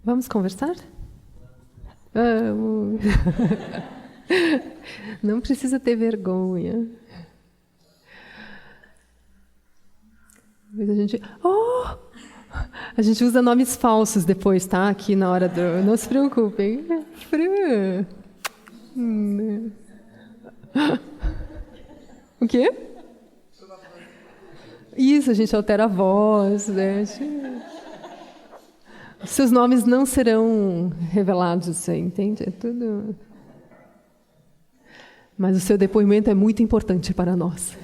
Vamos conversar? Vamos. Não precisa ter vergonha. A gente usa nomes falsos depois, tá? Aqui na hora do... Não se preocupem. Fran. O quê? Isso, a gente altera a voz, né? Seus nomes não serão revelados, você entende? É tudo... Mas o seu depoimento é muito importante para nós.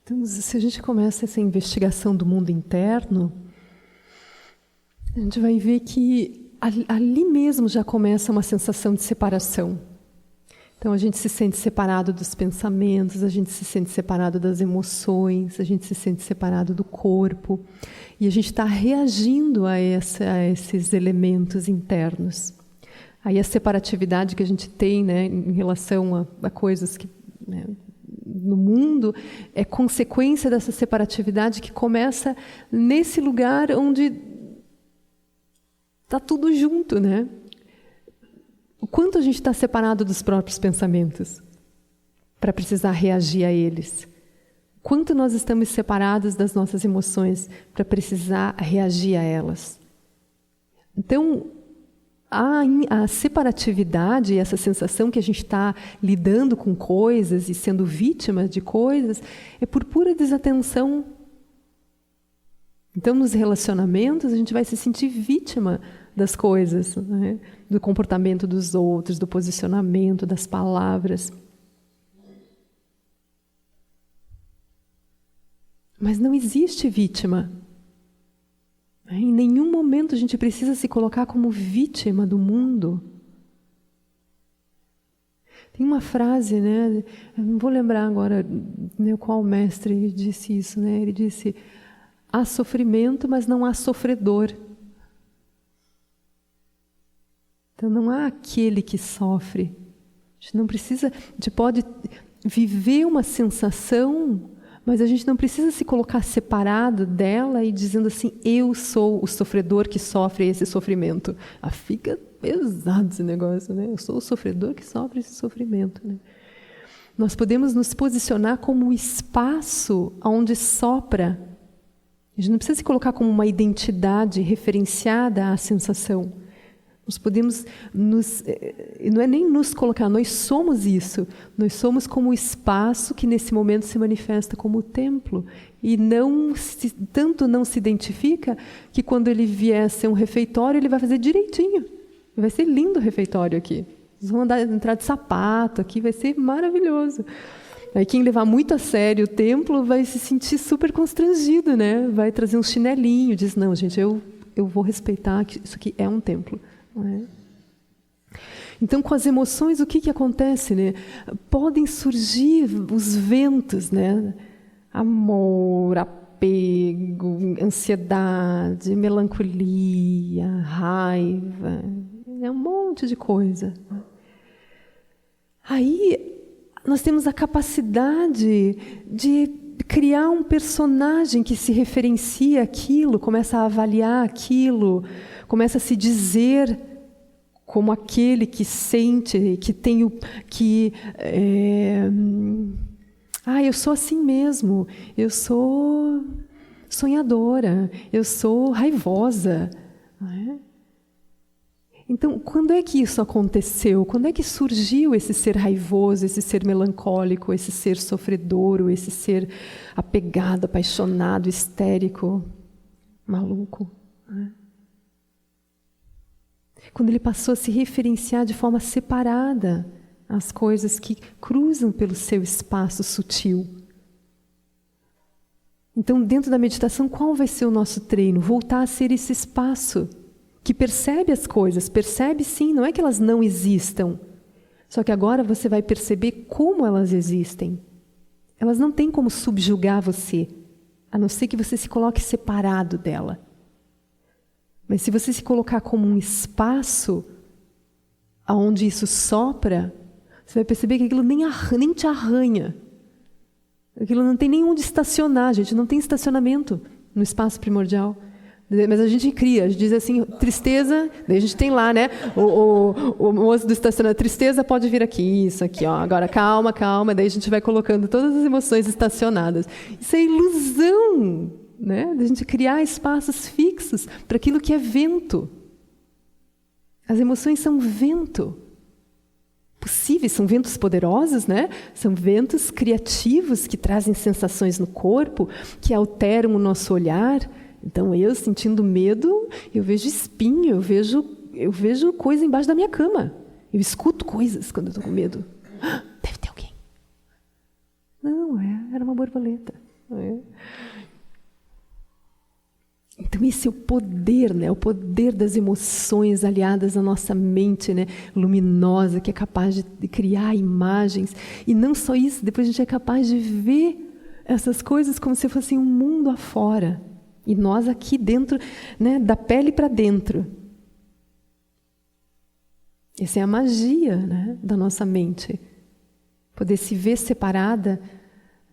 Então, se a gente começa essa investigação do mundo interno, a gente vai ver que ali mesmo já começa uma sensação de separação. Então, a gente se sente separado dos pensamentos, a gente se sente separado das emoções, a gente se sente separado do corpo. E a gente está reagindo a esses elementos internos. Aí a separatividade que a gente tem, né, em relação a coisas que... Né, no mundo, é consequência dessa separatividade que começa nesse lugar onde está tudo junto, né? O quanto a gente está separado dos próprios pensamentos para precisar reagir a eles. O quanto nós estamos separados das nossas emoções para precisar reagir a elas. Então, a separatividade, essa sensação que a gente está lidando com coisas e sendo vítima de coisas, é por pura desatenção. Então, nos relacionamentos, a gente vai se sentir vítima das coisas, né? Do comportamento dos outros, do posicionamento, das palavras. Mas não existe vítima. Em nenhum momento a gente precisa se colocar como vítima do mundo. Tem uma frase, né? Eu não vou lembrar agora, né, qual mestre disse isso, né? Ele disse: há sofrimento, mas não há sofredor. Então não há aquele que sofre. A gente não precisa, a gente pode viver uma sensação, mas a gente não precisa se colocar separado dela e dizendo assim: eu sou o sofredor que sofre esse sofrimento. Fica pesado esse negócio, né? Eu sou o sofredor que sofre esse sofrimento, né? Nós podemos nos posicionar como o espaço onde sopra. A gente não precisa se colocar como uma identidade referenciada à sensação. Nós podemos não é nem nos colocar, nós somos isso. Nós somos como o espaço que nesse momento se manifesta como o templo. E tanto não se identifica que quando ele vier ser um refeitório, ele vai fazer direitinho. Vai ser lindo o refeitório aqui. Eles vão entrar de sapato aqui, vai ser maravilhoso. Aí quem levar muito a sério o templo vai se sentir super constrangido, né? Vai trazer um chinelinho, diz: não, gente, eu vou respeitar que isso aqui é um templo. Então, com as emoções, o que acontece, né? Podem surgir os ventos, né? Amor, apego, ansiedade, melancolia, raiva, um monte de coisa. Aí nós temos a capacidade de criar um personagem que se referencia àquilo, começa a avaliar aquilo, começa a se dizer como aquele que sente, que tem o... eu sou assim mesmo, eu sou sonhadora, eu sou raivosa. Não é? Então, quando é que isso aconteceu? Quando é que surgiu esse ser raivoso, esse ser melancólico, esse ser sofredor, esse ser apegado, apaixonado, histérico, maluco? Não é? Quando ele passou a se referenciar de forma separada às coisas que cruzam pelo seu espaço sutil. Então, dentro da meditação, qual vai ser o nosso treino? Voltar a ser esse espaço que percebe as coisas, percebe sim, não é que elas não existam. Só que agora você vai perceber como elas existem. Elas não têm como subjugar você, a não ser que você se coloque separado dela. Mas se você se colocar como um espaço onde isso sopra, você vai perceber que aquilo nem te arranha. Aquilo não tem nem onde estacionar, gente. Não tem estacionamento no espaço primordial. Mas a gente cria, a gente diz assim, tristeza, daí a gente tem lá, né? O moço do estacionamento, tristeza pode vir aqui, isso aqui, ó. Agora calma, calma, daí a gente vai colocando todas as emoções estacionadas. Isso é ilusão, né? Da gente criar espaços fixos para aquilo que é vento. As emoções são vento. Possíveis, são ventos poderosos, né? São ventos criativos que trazem sensações no corpo, que alteram o nosso olhar. Então, eu sentindo medo, eu vejo espinho, eu vejo coisa embaixo da minha cama. Eu escuto coisas quando eu estou com medo. Ah, deve ter alguém. Não, era uma borboleta. Então, esse é o poder, né? O poder das emoções aliadas à nossa mente, né? Luminosa, que é capaz de criar imagens. E não só isso, depois a gente é capaz de ver essas coisas como se fosse um mundo afora. E nós aqui dentro, né, da pele para dentro. Essa é a magia, né, da nossa mente. Poder se ver separada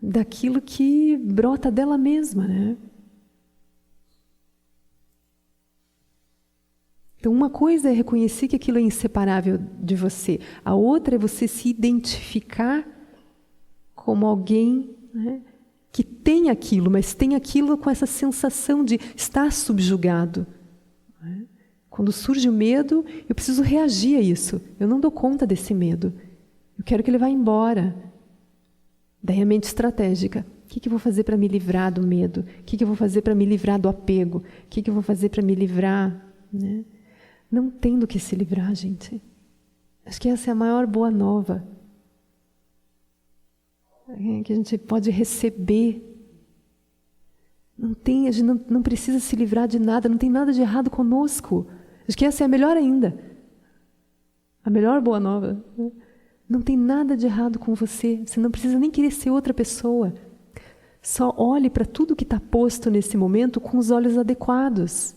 daquilo que brota dela mesma, né? Então, uma coisa é reconhecer que aquilo é inseparável de você. A outra é você se identificar como alguém, né, que tem aquilo, mas tem aquilo com essa sensação de estar subjugado. Quando surge o medo, eu preciso reagir a isso. Eu não dou conta desse medo. Eu quero que ele vá embora. Daí a mente estratégica. O que eu vou fazer para me livrar do medo? O que eu vou fazer para me livrar do apego? O que eu vou fazer para me livrar? Né? Não tem do que se livrar, gente. Acho que essa é a maior boa nova que a gente pode receber. A gente não precisa se livrar de nada, não tem nada de errado conosco. Acho que essa é a melhor ainda. A melhor boa nova. Não tem nada de errado com você. Você não precisa nem querer ser outra pessoa. Só olhe para tudo que está posto nesse momento com os olhos adequados.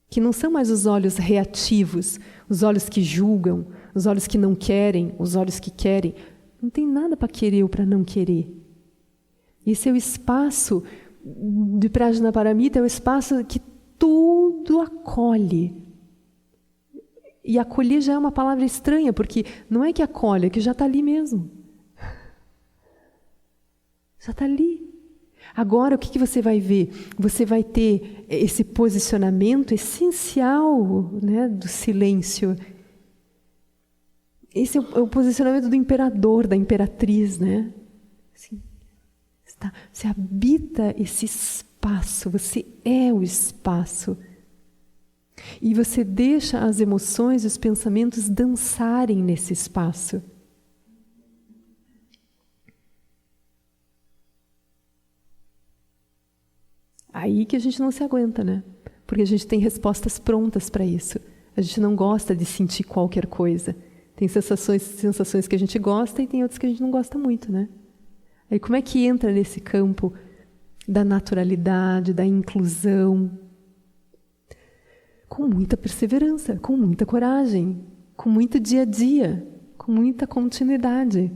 Que não são mais os olhos reativos, os olhos que julgam, os olhos que não querem, os olhos que querem. Não tem nada para querer ou para não querer. Esse é o espaço de Prajnaparamita, é o espaço que tudo acolhe. E acolher já é uma palavra estranha, porque não é que acolhe, é que já está ali mesmo. Já está ali. Agora, o que você vai ver? Você vai ter esse posicionamento essencial, né, do silêncio. Esse é o posicionamento do imperador, da imperatriz, né? Assim, você habita esse espaço, você é o espaço. E você deixa as emoções e os pensamentos dançarem nesse espaço. Aí que a gente não se aguenta, né? Porque a gente tem respostas prontas para isso. A gente não gosta de sentir qualquer coisa. Tem sensações que a gente gosta e tem outras que a gente não gosta muito, né? Aí como é que entra nesse campo da naturalidade, da inclusão? Com muita perseverança, com muita coragem, com muito dia a dia, com muita continuidade,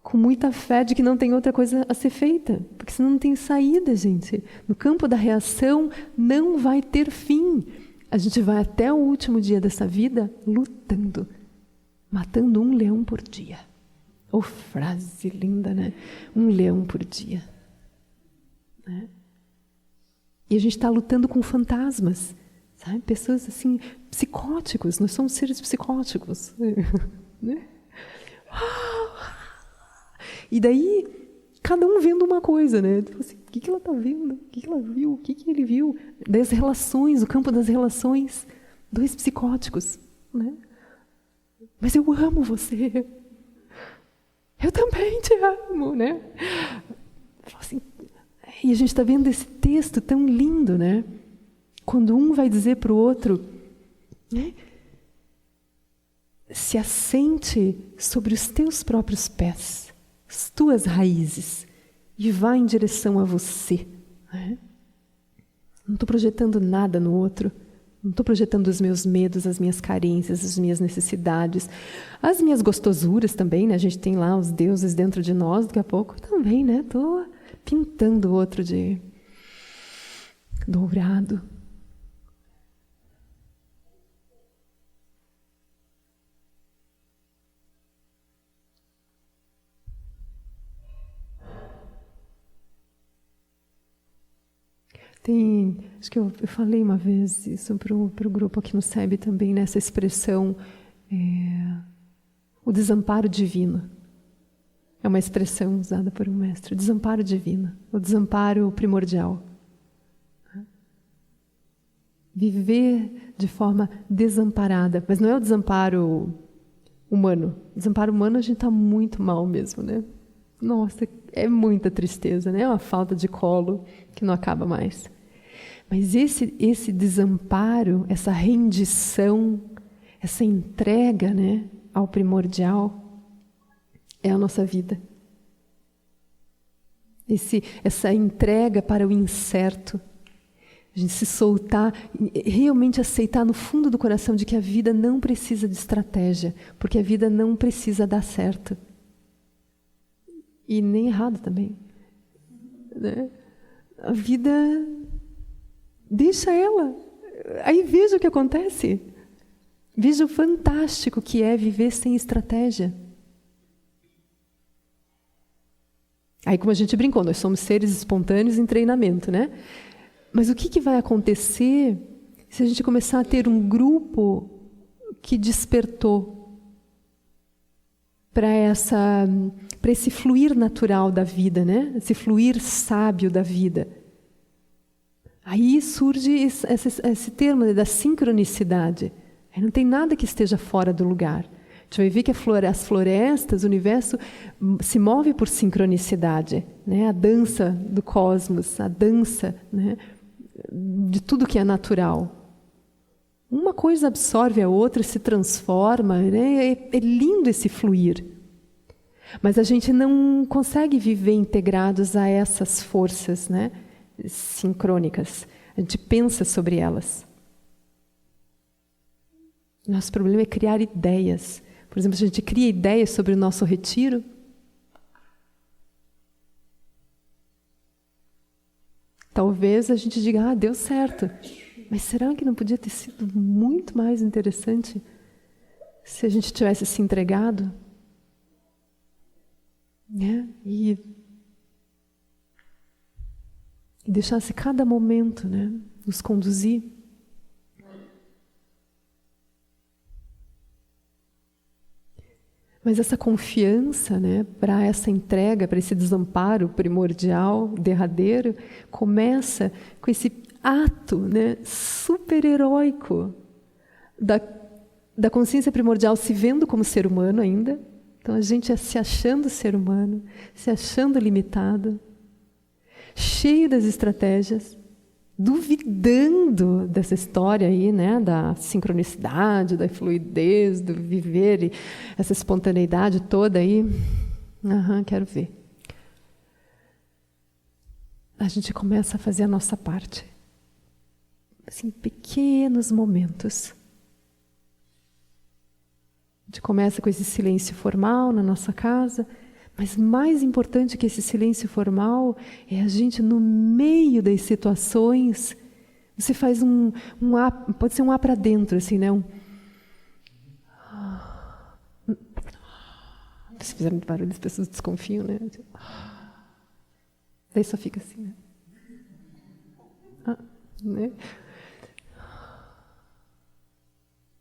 com muita fé de que não tem outra coisa a ser feita, porque senão não tem saída, gente. No campo da reação não vai ter fim. A gente vai até o último dia dessa vida lutando, matando um leão por dia. Oh, frase linda, né? Um leão por dia. Né? E a gente está lutando com fantasmas, sabe? Pessoas assim, psicóticos. Nós somos seres psicóticos. Né? E daí, cada um vendo uma coisa, né? Tipo assim, o que ela está vendo? O que ela viu? O que ele viu? Das relações, o campo das relações. 2 psicóticos, né? Mas eu amo você. Eu também te amo, né? Assim, e a gente está vendo esse texto tão lindo, né? Quando um vai dizer para o outro, né? Se assente sobre os teus próprios pés, as tuas raízes, e vá em direção a você. Né? Não estou projetando nada no outro. Não estou projetando os meus medos, as minhas carências, as minhas necessidades, as minhas gostosuras também, né? A gente tem lá os deuses dentro de nós, daqui a pouco também, né? Estou pintando o outro de dourado. Acho que eu falei uma vez isso para o grupo aqui no SEB também, nessa expressão, o desamparo divino. É uma expressão usada por um mestre, o desamparo divino, o desamparo primordial. Viver de forma desamparada, mas não é o desamparo humano. O desamparo humano a gente está muito mal mesmo, né? Nossa, é muita tristeza, né? É uma falta de colo que não acaba mais. Mas esse desamparo, essa rendição, essa entrega, né, ao primordial, é a nossa vida. Essa entrega para o incerto, a gente se soltar, realmente aceitar no fundo do coração de que a vida não precisa de estratégia, porque a vida não precisa dar certo. E nem errado também. Né? A vida... Deixa ela. Aí veja o que acontece. Veja o fantástico que é viver sem estratégia. Aí, como a gente brincou, nós somos seres espontâneos em treinamento, né? Mas o que vai acontecer se a gente começar a ter um grupo que despertou para esse fluir natural da vida, né? Esse fluir sábio da vida. Aí surge esse termo da sincronicidade. Aí não tem nada que esteja fora do lugar. A gente vai ver que as florestas, o universo se move por sincronicidade. Né? A dança do cosmos, a dança, né, de tudo que é natural. Uma coisa absorve a outra, se transforma. Né? É lindo esse fluir. Mas a gente não consegue viver integrados a essas forças, né? Sincrônicas. A gente pensa sobre elas. Nosso problema é criar ideias. Por exemplo, a gente cria ideias sobre o nosso retiro. Talvez a gente diga, deu certo. Mas será que não podia ter sido muito mais interessante se a gente tivesse se entregado? Né? E deixasse cada momento, né, nos conduzir. Mas essa confiança, né, para essa entrega, para esse desamparo primordial, derradeiro, começa com esse ato, né, super heróico da consciência primordial se vendo como ser humano ainda. Então a gente é se achando ser humano, se achando limitado, cheio das estratégias, duvidando dessa história aí, né, da sincronicidade, da fluidez, do viver, e essa espontaneidade toda aí. Quero ver. A gente começa a fazer a nossa parte. Assim, pequenos momentos. A gente começa com esse silêncio formal na nossa casa. Mas mais importante que esse silêncio formal é a gente, no meio das situações, você faz um A, pode ser um A para dentro, assim, né? Se fizer muito barulho, as pessoas desconfiam, né? Daí só fica assim, né?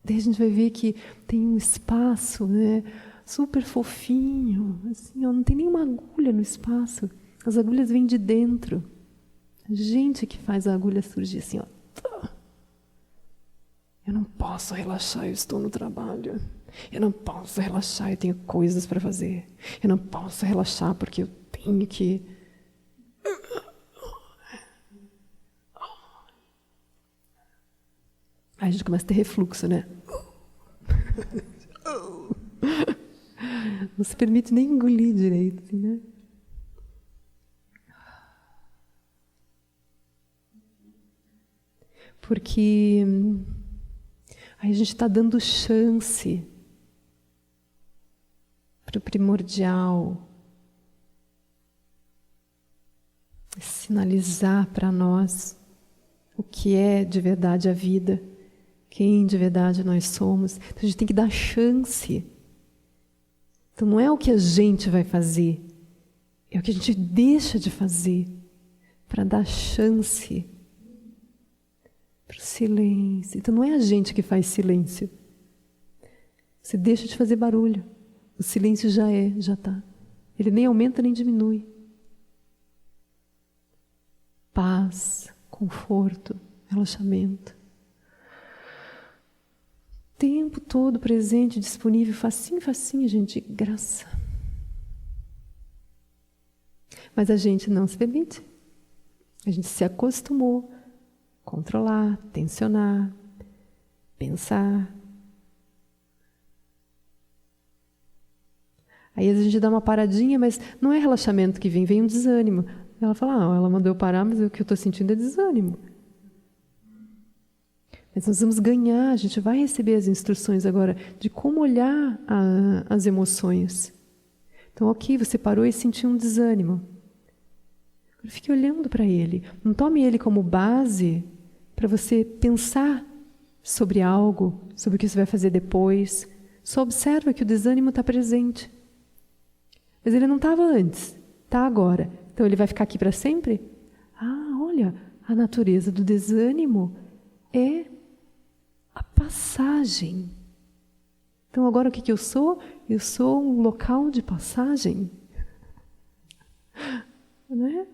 Daí a gente vai ver que tem um espaço, né, super fofinho, assim, não tem nenhuma agulha no espaço. As agulhas vêm de dentro. A gente que faz a agulha surgir assim, ó. Eu não posso posso relaxar, eu estou no trabalho. Eu não posso relaxar, eu tenho coisas para fazer. Eu não posso relaxar porque eu tenho que... Aí a gente começa a ter refluxo, né? Não se permite nem engolir direito, assim, né? Porque aí a gente está dando chance para o primordial sinalizar para nós o que é de verdade a vida, quem de verdade nós somos. Então a gente tem que dar chance. Então não é o que a gente vai fazer, é o que a gente deixa de fazer para dar chance para o silêncio. Então não é a gente que faz silêncio. Você deixa de fazer barulho. O silêncio já está. Ele nem aumenta nem diminui. Paz, conforto, relaxamento. O tempo todo presente, disponível, facinho, facinho, gente, graça. Mas a gente não se permite. A gente se acostumou a controlar, tensionar, pensar. Aí às vezes a gente dá uma paradinha, mas não é relaxamento que vem um desânimo. Ela fala, ela mandou eu parar, mas o que eu estou sentindo é desânimo. Mas nós vamos ganhar, a gente vai receber as instruções agora de como olhar as emoções. Então, ok, você parou e sentiu um desânimo. Agora fique olhando para ele. Não tome ele como base para você pensar sobre algo, sobre o que você vai fazer depois. Só observa que o desânimo está presente. Mas ele não estava antes, está agora. Então ele vai ficar aqui para sempre? Olha, a natureza do desânimo é a passagem. Então agora o que eu sou? Eu sou um local de passagem. Né?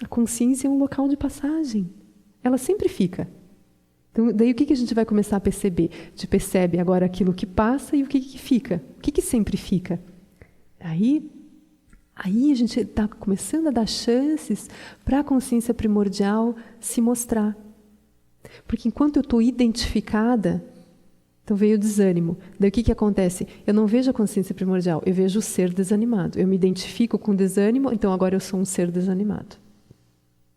A consciência é um local de passagem. Ela sempre fica. Então, daí o que a gente vai começar a perceber? A gente percebe agora aquilo que passa e o que fica. O que sempre fica? Aí a gente está começando a dar chances para a consciência primordial se mostrar. Porque enquanto eu estou identificada, então veio o desânimo. Daí o que acontece? Eu não vejo a consciência primordial, eu vejo o ser desanimado. Eu me identifico com o desânimo, então agora eu sou um ser desanimado.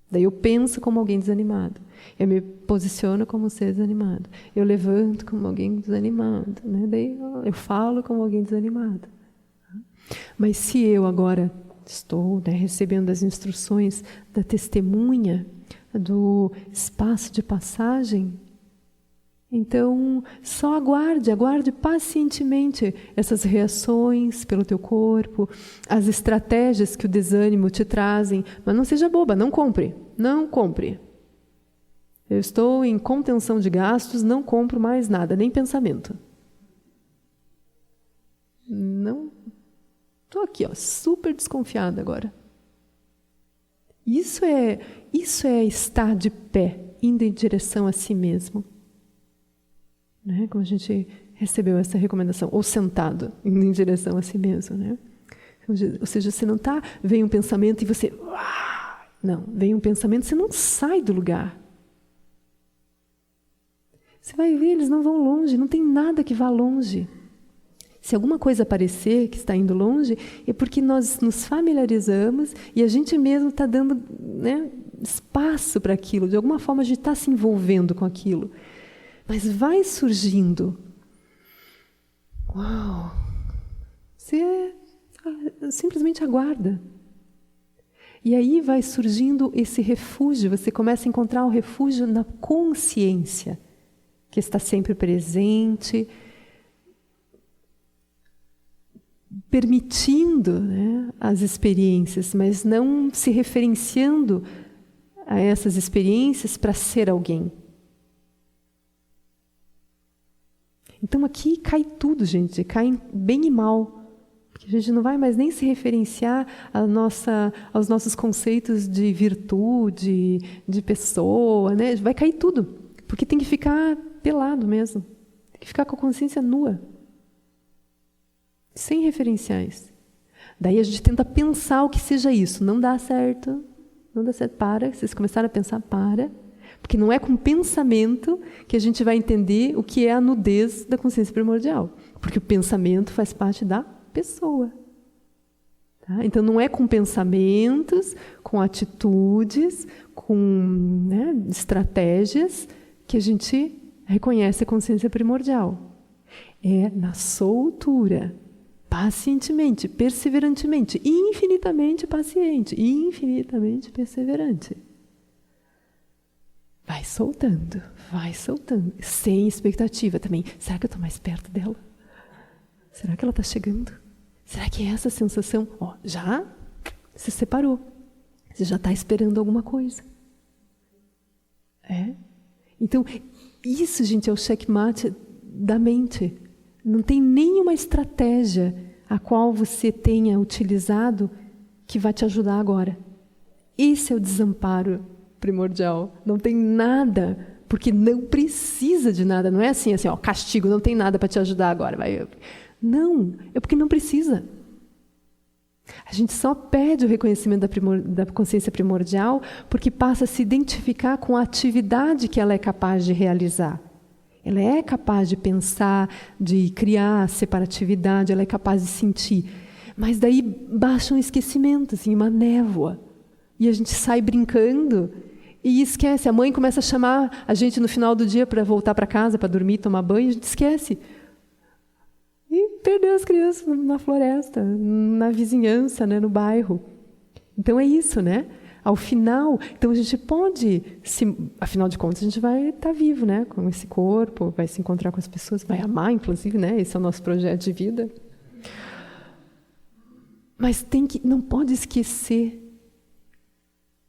Daí eu penso como alguém desanimado. Eu me posiciono como um ser desanimado. Eu levanto como alguém desanimado. Né? Daí eu falo como alguém desanimado. Mas se eu agora estou recebendo as instruções da testemunha, do espaço de passagem, então só aguarde pacientemente essas reações pelo teu corpo, as estratégias que o desânimo te trazem, mas não seja boba, não compre. Eu estou em contenção de gastos, não compro mais nada, nem pensamento. Não. Estou aqui, super desconfiada agora. Isso é estar de pé, indo em direção a si mesmo. Né? Como a gente recebeu essa recomendação. Ou sentado, indo em direção a si mesmo. Né? Ou seja, você não está... Vem um pensamento e você... Não, vem um pensamento e você não sai do lugar. Você vai ver, eles não vão longe, não tem nada que vá longe. Se alguma coisa aparecer que está indo longe, é porque nós nos familiarizamos e a gente mesmo está dando espaço para aquilo. De alguma forma a gente está se envolvendo com aquilo. Mas vai surgindo. Uau! Você simplesmente aguarda. E aí vai surgindo esse refúgio. Você começa a encontrar o refúgio na consciência, que está sempre presente, permitindo as experiências, mas não se referenciando a essas experiências para ser alguém. Então aqui cai tudo, gente, cai bem e mal. Porque a gente não vai mais nem se referenciar aos nossos conceitos de virtude, de pessoa, né? Vai cair tudo, porque tem que ficar pelado mesmo. Tem que ficar com a consciência nua. Sem referenciais. Daí a gente tenta pensar o que seja isso. Não dá certo. Não dá certo. Para. Vocês começaram a pensar, para. Porque não é com pensamento que a gente vai entender o que é a nudez da consciência primordial. Porque o pensamento faz parte da pessoa. Tá? Então não é com pensamentos, com atitudes, com estratégias que a gente reconhece a consciência primordial. É na soltura, pacientemente, perseverantemente, infinitamente paciente, infinitamente perseverante. Vai soltando, sem expectativa também. Será que eu estou mais perto dela? Será que ela está chegando? Será que é essa sensação? Já se separou. Você já está esperando alguma coisa. Então, isso, gente, é o checkmate da mente. Não tem nenhuma estratégia a qual você tenha utilizado que vai te ajudar agora. Esse é o desamparo primordial. Não tem nada, porque não precisa de nada. Não é assim, castigo, não tem nada para te ajudar agora. Não, é porque não precisa. A gente só perde o reconhecimento da consciência primordial porque passa a se identificar com a atividade que ela é capaz de realizar. Ela é capaz de pensar, de criar separatividade, ela é capaz de sentir. Mas daí baixa um esquecimento, assim, uma névoa. E a gente sai brincando e esquece. A mãe começa a chamar a gente no final do dia para voltar para casa, para dormir, tomar banho, e a gente esquece. E perdeu as crianças na floresta, na vizinhança, no bairro. Então é isso, Ao final, então a gente pode, afinal de contas, a gente vai estar vivo, com esse corpo, vai se encontrar com as pessoas, vai amar, inclusive, Esse é o nosso projeto de vida. Mas não pode esquecer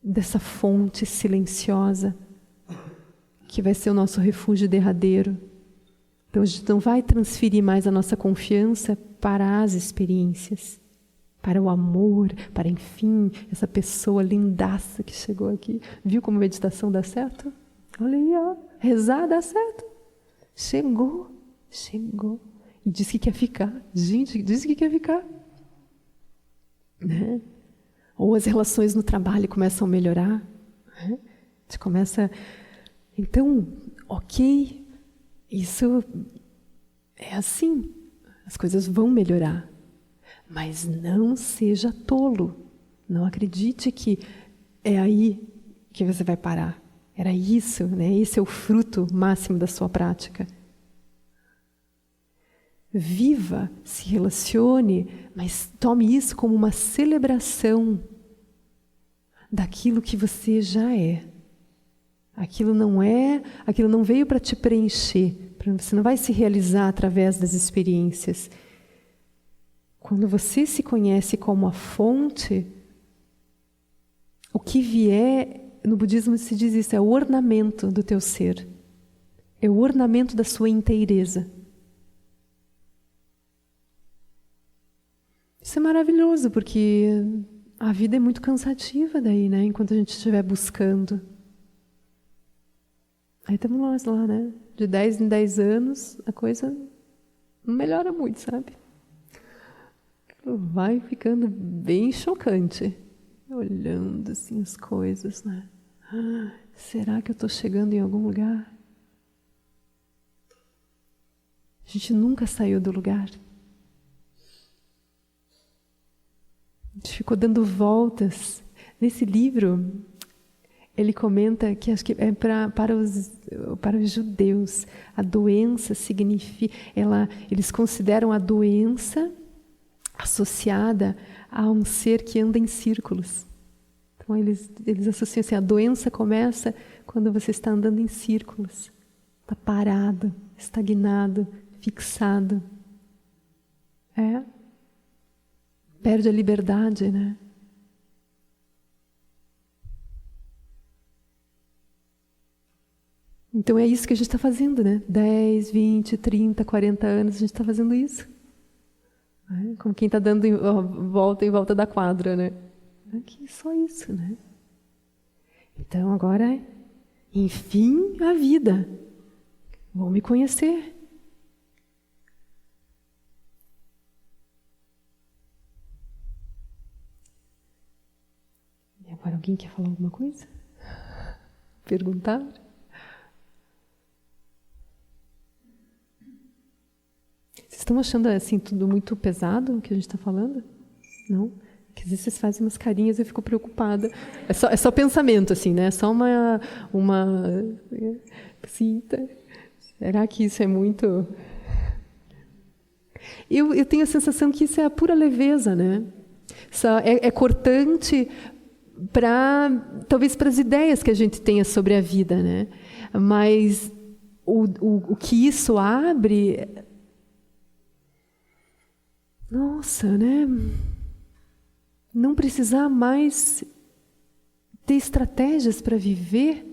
dessa fonte silenciosa que vai ser o nosso refúgio derradeiro. Então a gente não vai transferir mais a nossa confiança para as experiências, para o amor, para, enfim, essa pessoa lindaça que chegou aqui. Viu como meditação dá certo? Olha aí, rezar dá certo. Chegou. E disse que quer ficar. Gente, disse que quer ficar. Ou as relações no trabalho começam a melhorar. A gente começa... Então, ok, isso é assim. As coisas vão melhorar. Mas não seja tolo. Não acredite que é aí que você vai parar. Era isso, Esse é o fruto máximo da sua prática. Viva, se relacione, mas tome isso como uma celebração daquilo que você já é. Aquilo não veio para te preencher. Você não vai se realizar através das experiências. Quando você se conhece como a fonte, o que vier, no budismo se diz isso, é o ornamento do teu ser. É o ornamento da sua inteireza. Isso é maravilhoso, porque a vida é muito cansativa daí, enquanto a gente estiver buscando. Aí estamos nós lá, De 10 em 10 anos, a coisa não melhora muito, sabe? Vai ficando bem chocante. Olhando assim as coisas, será que eu estou chegando em algum lugar? A gente nunca saiu do lugar. A gente ficou dando voltas. Nesse livro, ele comenta que acho que é para os judeus. A doença significa... Eles consideram a doença associada a um ser que anda em círculos. Então eles associam assim, a doença começa quando você está andando em círculos. Está parado, estagnado, fixado. Perde a liberdade, Então é isso que a gente está fazendo, 10, 20, 30, 40 anos a gente está fazendo isso. Como quem está dando volta em volta da quadra, Aqui só isso, Então agora, enfim, a vida. Vou me conhecer. Agora, alguém quer falar alguma coisa? Perguntar? Vocês estão achando assim tudo muito pesado o que a gente está falando? Não? Porque às vezes vocês fazem umas carinhas e eu fico preocupada. É só pensamento, assim, né? É só uma assim, será que isso é muito... Eu tenho a sensação que isso é a pura leveza, né? É cortante talvez para as ideias que a gente tenha sobre a vida, né? Mas o que isso abre... Nossa, né? Não precisar mais ter estratégias para viver,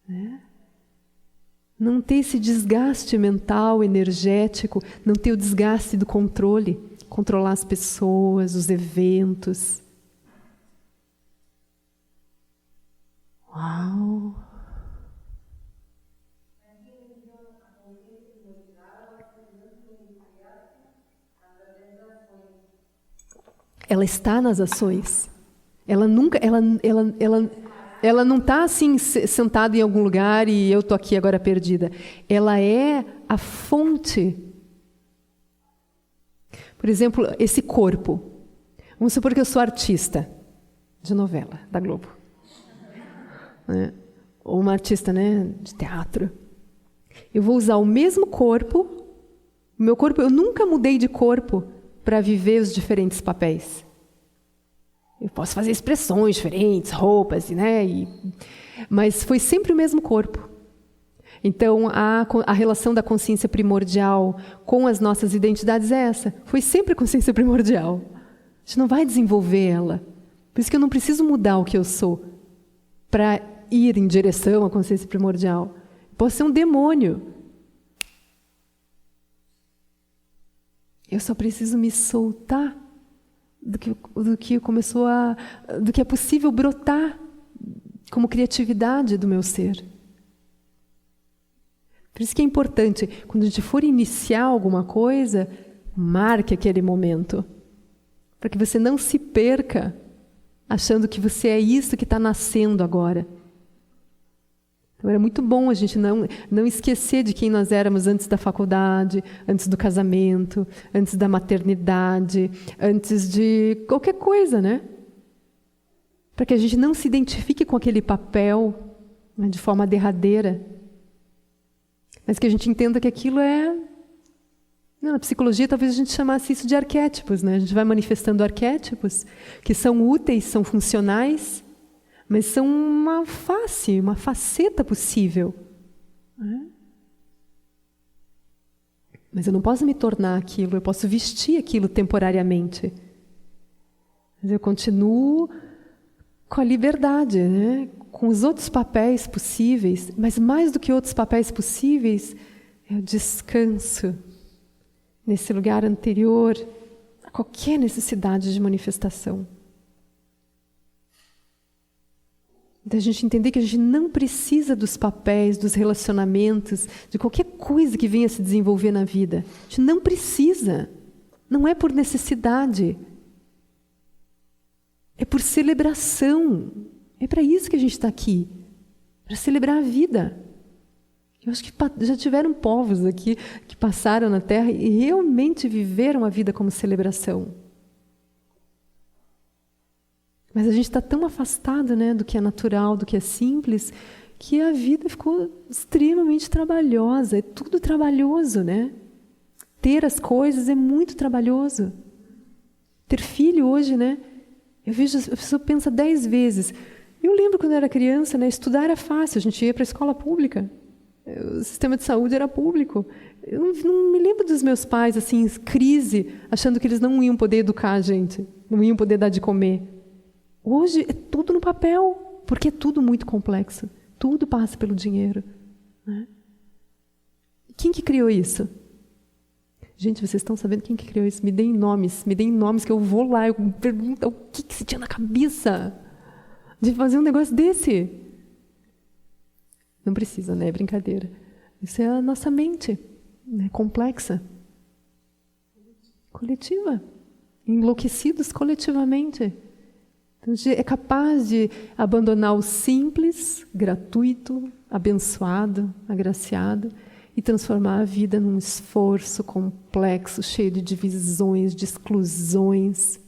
né? Não ter esse desgaste mental, energético, não ter o desgaste do controle, controlar as pessoas, os eventos. Uau! Ela está nas ações. Ela nunca, ela não está assim sentada em algum lugar e eu estou aqui agora perdida. Ela é a fonte. Por exemplo, esse corpo. Vamos supor que eu sou artista de novela da Globo, né? Ou uma artista, né, de teatro. Eu vou usar o mesmo corpo. O meu corpo, eu nunca mudei de corpo para viver os diferentes papéis. Eu posso fazer expressões diferentes, roupas, né? Mas foi sempre o mesmo corpo. Então, a relação da consciência primordial com as nossas identidades é essa. Foi sempre a consciência primordial. A gente não vai desenvolver ela. Por isso que eu não preciso mudar o que eu sou para ir em direção à consciência primordial. Posso ser um demônio. Eu só preciso me soltar do que é possível brotar como criatividade do meu ser. Por isso que é importante, quando a gente for iniciar alguma coisa, marque aquele momento, para que você não se perca achando que você é isso que está nascendo agora. Então, era muito bom a gente não esquecer de quem nós éramos antes da faculdade, antes do casamento, antes da maternidade, antes de qualquer coisa, né? Para que a gente não se identifique com aquele papel, né, de forma derradeira, mas que a gente entenda que aquilo é... Na psicologia, talvez a gente chamasse isso de arquétipos, né? A gente vai manifestando arquétipos que são úteis, são funcionais, mas são uma faceta possível. Né? Mas eu não posso me tornar aquilo, eu posso vestir aquilo temporariamente. Mas eu continuo com a liberdade, né? Com os outros papéis possíveis, mas mais do que outros papéis possíveis, eu descanso nesse lugar anterior a qualquer necessidade de manifestação. Da gente entender que a gente não precisa dos papéis, dos relacionamentos, de qualquer coisa que venha se desenvolver na vida. A gente não precisa. Não é por necessidade. É por celebração. É para isso que a gente está aqui. Para celebrar a vida. Eu acho que já tiveram povos aqui que passaram na Terra e realmente viveram a vida como celebração. Mas a gente está tão afastado, né, do que é natural, do que é simples, que a vida ficou extremamente trabalhosa. É tudo trabalhoso, né? Ter as coisas é muito trabalhoso. Ter filho hoje, né? Eu vejo, a pessoa pensa 10 vezes. Eu lembro quando eu era criança, né, estudar era fácil, a gente ia para a escola pública. O sistema de saúde era público. Eu não me lembro dos meus pais, assim, em crise, achando que eles não iam poder educar a gente, não iam poder dar de comer. Hoje é tudo no papel, porque é tudo muito complexo. Tudo passa pelo dinheiro. Né? Quem que criou isso? Gente, vocês estão sabendo quem que criou isso? Me deem nomes que eu vou lá, eu pergunto o que se tinha na cabeça de fazer um negócio desse. Não precisa, né? É brincadeira. Isso é a nossa mente, né? Complexa. Coletiva. Enlouquecidos coletivamente. Então, a gente é capaz de abandonar o simples, gratuito, abençoado, agraciado, e transformar a vida num esforço complexo, cheio de divisões, de exclusões.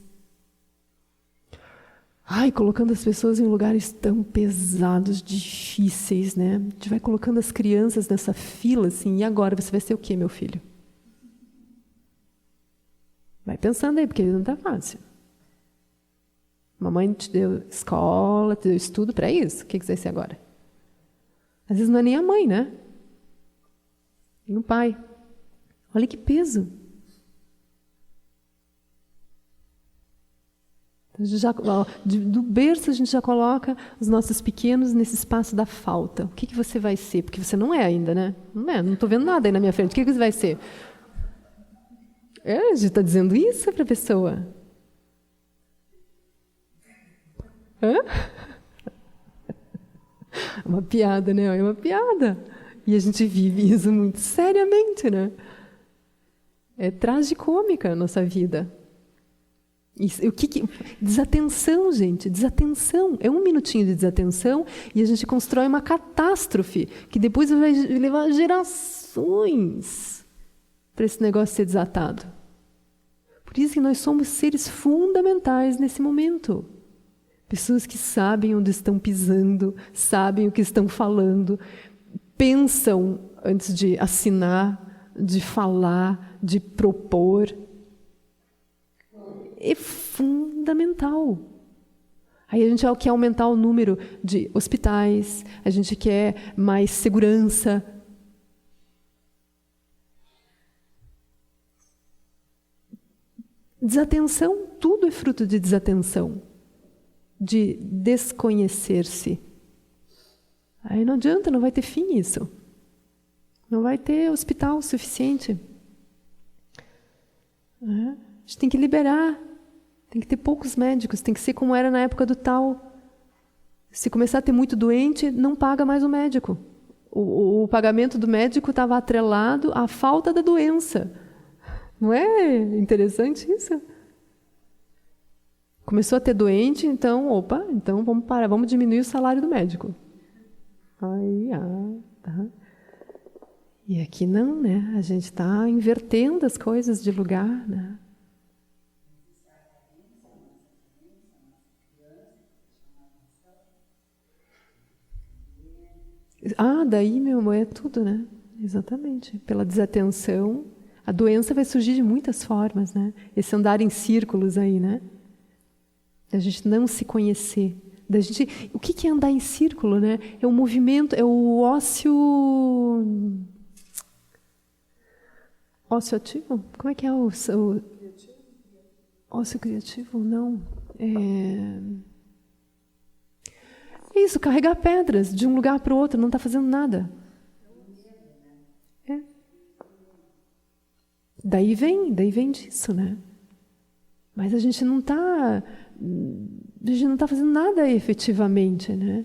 Colocando as pessoas em lugares tão pesados, difíceis, né? A gente vai colocando as crianças nessa fila, assim, e agora você vai ser o quê, meu filho? Vai pensando aí, porque não está fácil. Mamãe te deu escola, te deu estudo para isso. O que você vai ser agora? Às vezes não é nem a mãe, né? Nem o pai. Olha que peso. Do berço a gente já coloca os nossos pequenos nesse espaço da falta. O que você vai ser? Porque você não é ainda, né? Não é, não estou vendo nada aí na minha frente. O que você vai ser? A gente está dizendo isso para a pessoa. Hã? É uma piada, né? É uma piada. E a gente vive isso muito seriamente, né? É tragicômica a nossa vida. Desatenção, gente, desatenção. É 1 minutinho de desatenção e a gente constrói uma catástrofe que depois vai levar gerações para esse negócio ser desatado. Por isso que nós somos seres fundamentais nesse momento. Pessoas que sabem onde estão pisando, sabem o que estão falando, pensam antes de assinar, de falar, de propor. É fundamental. Aí a gente quer aumentar o número de hospitais, a gente quer mais segurança. Desatenção, tudo é fruto de desatenção, de desconhecer-se. Aí não adianta, não vai ter fim isso. Não vai ter hospital suficiente. A gente tem que liberar. Tem que ter poucos médicos, tem que ser como era na época do tal. Se começar a ter muito doente, não paga mais o médico. O pagamento do médico estava atrelado à falta da doença. Não é interessante isso? Começou a ter doente, então vamos parar, vamos diminuir o salário do médico. Tá. E aqui não, né? A gente está invertendo as coisas de lugar, né? Daí, meu amor, é tudo, né? Exatamente. Pela desatenção, a doença vai surgir de muitas formas, né? Esse andar em círculos aí, né? Da gente não se conhecer. O que é andar em círculo, né? É o movimento, é o ócio ativo? Como é que é o ócio criativo? Não. Isso, carregar pedras de um lugar para o outro, não está fazendo nada. Daí vem disso, né? Mas a gente não está fazendo nada efetivamente, né?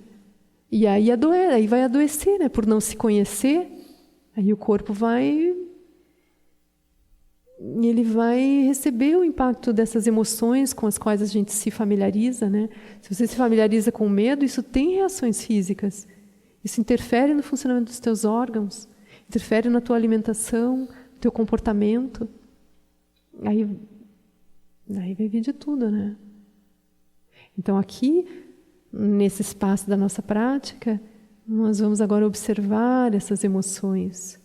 E aí vai adoecer, né? Por não se conhecer, aí o corpo vai receber o impacto dessas emoções com as quais a gente se familiariza, né? Se você se familiariza com o medo, isso tem reações físicas. Isso interfere no funcionamento dos teus órgãos, interfere na tua alimentação, no teu comportamento. Aí vai vir de tudo, né? Então aqui, nesse espaço da nossa prática, nós vamos agora observar essas emoções.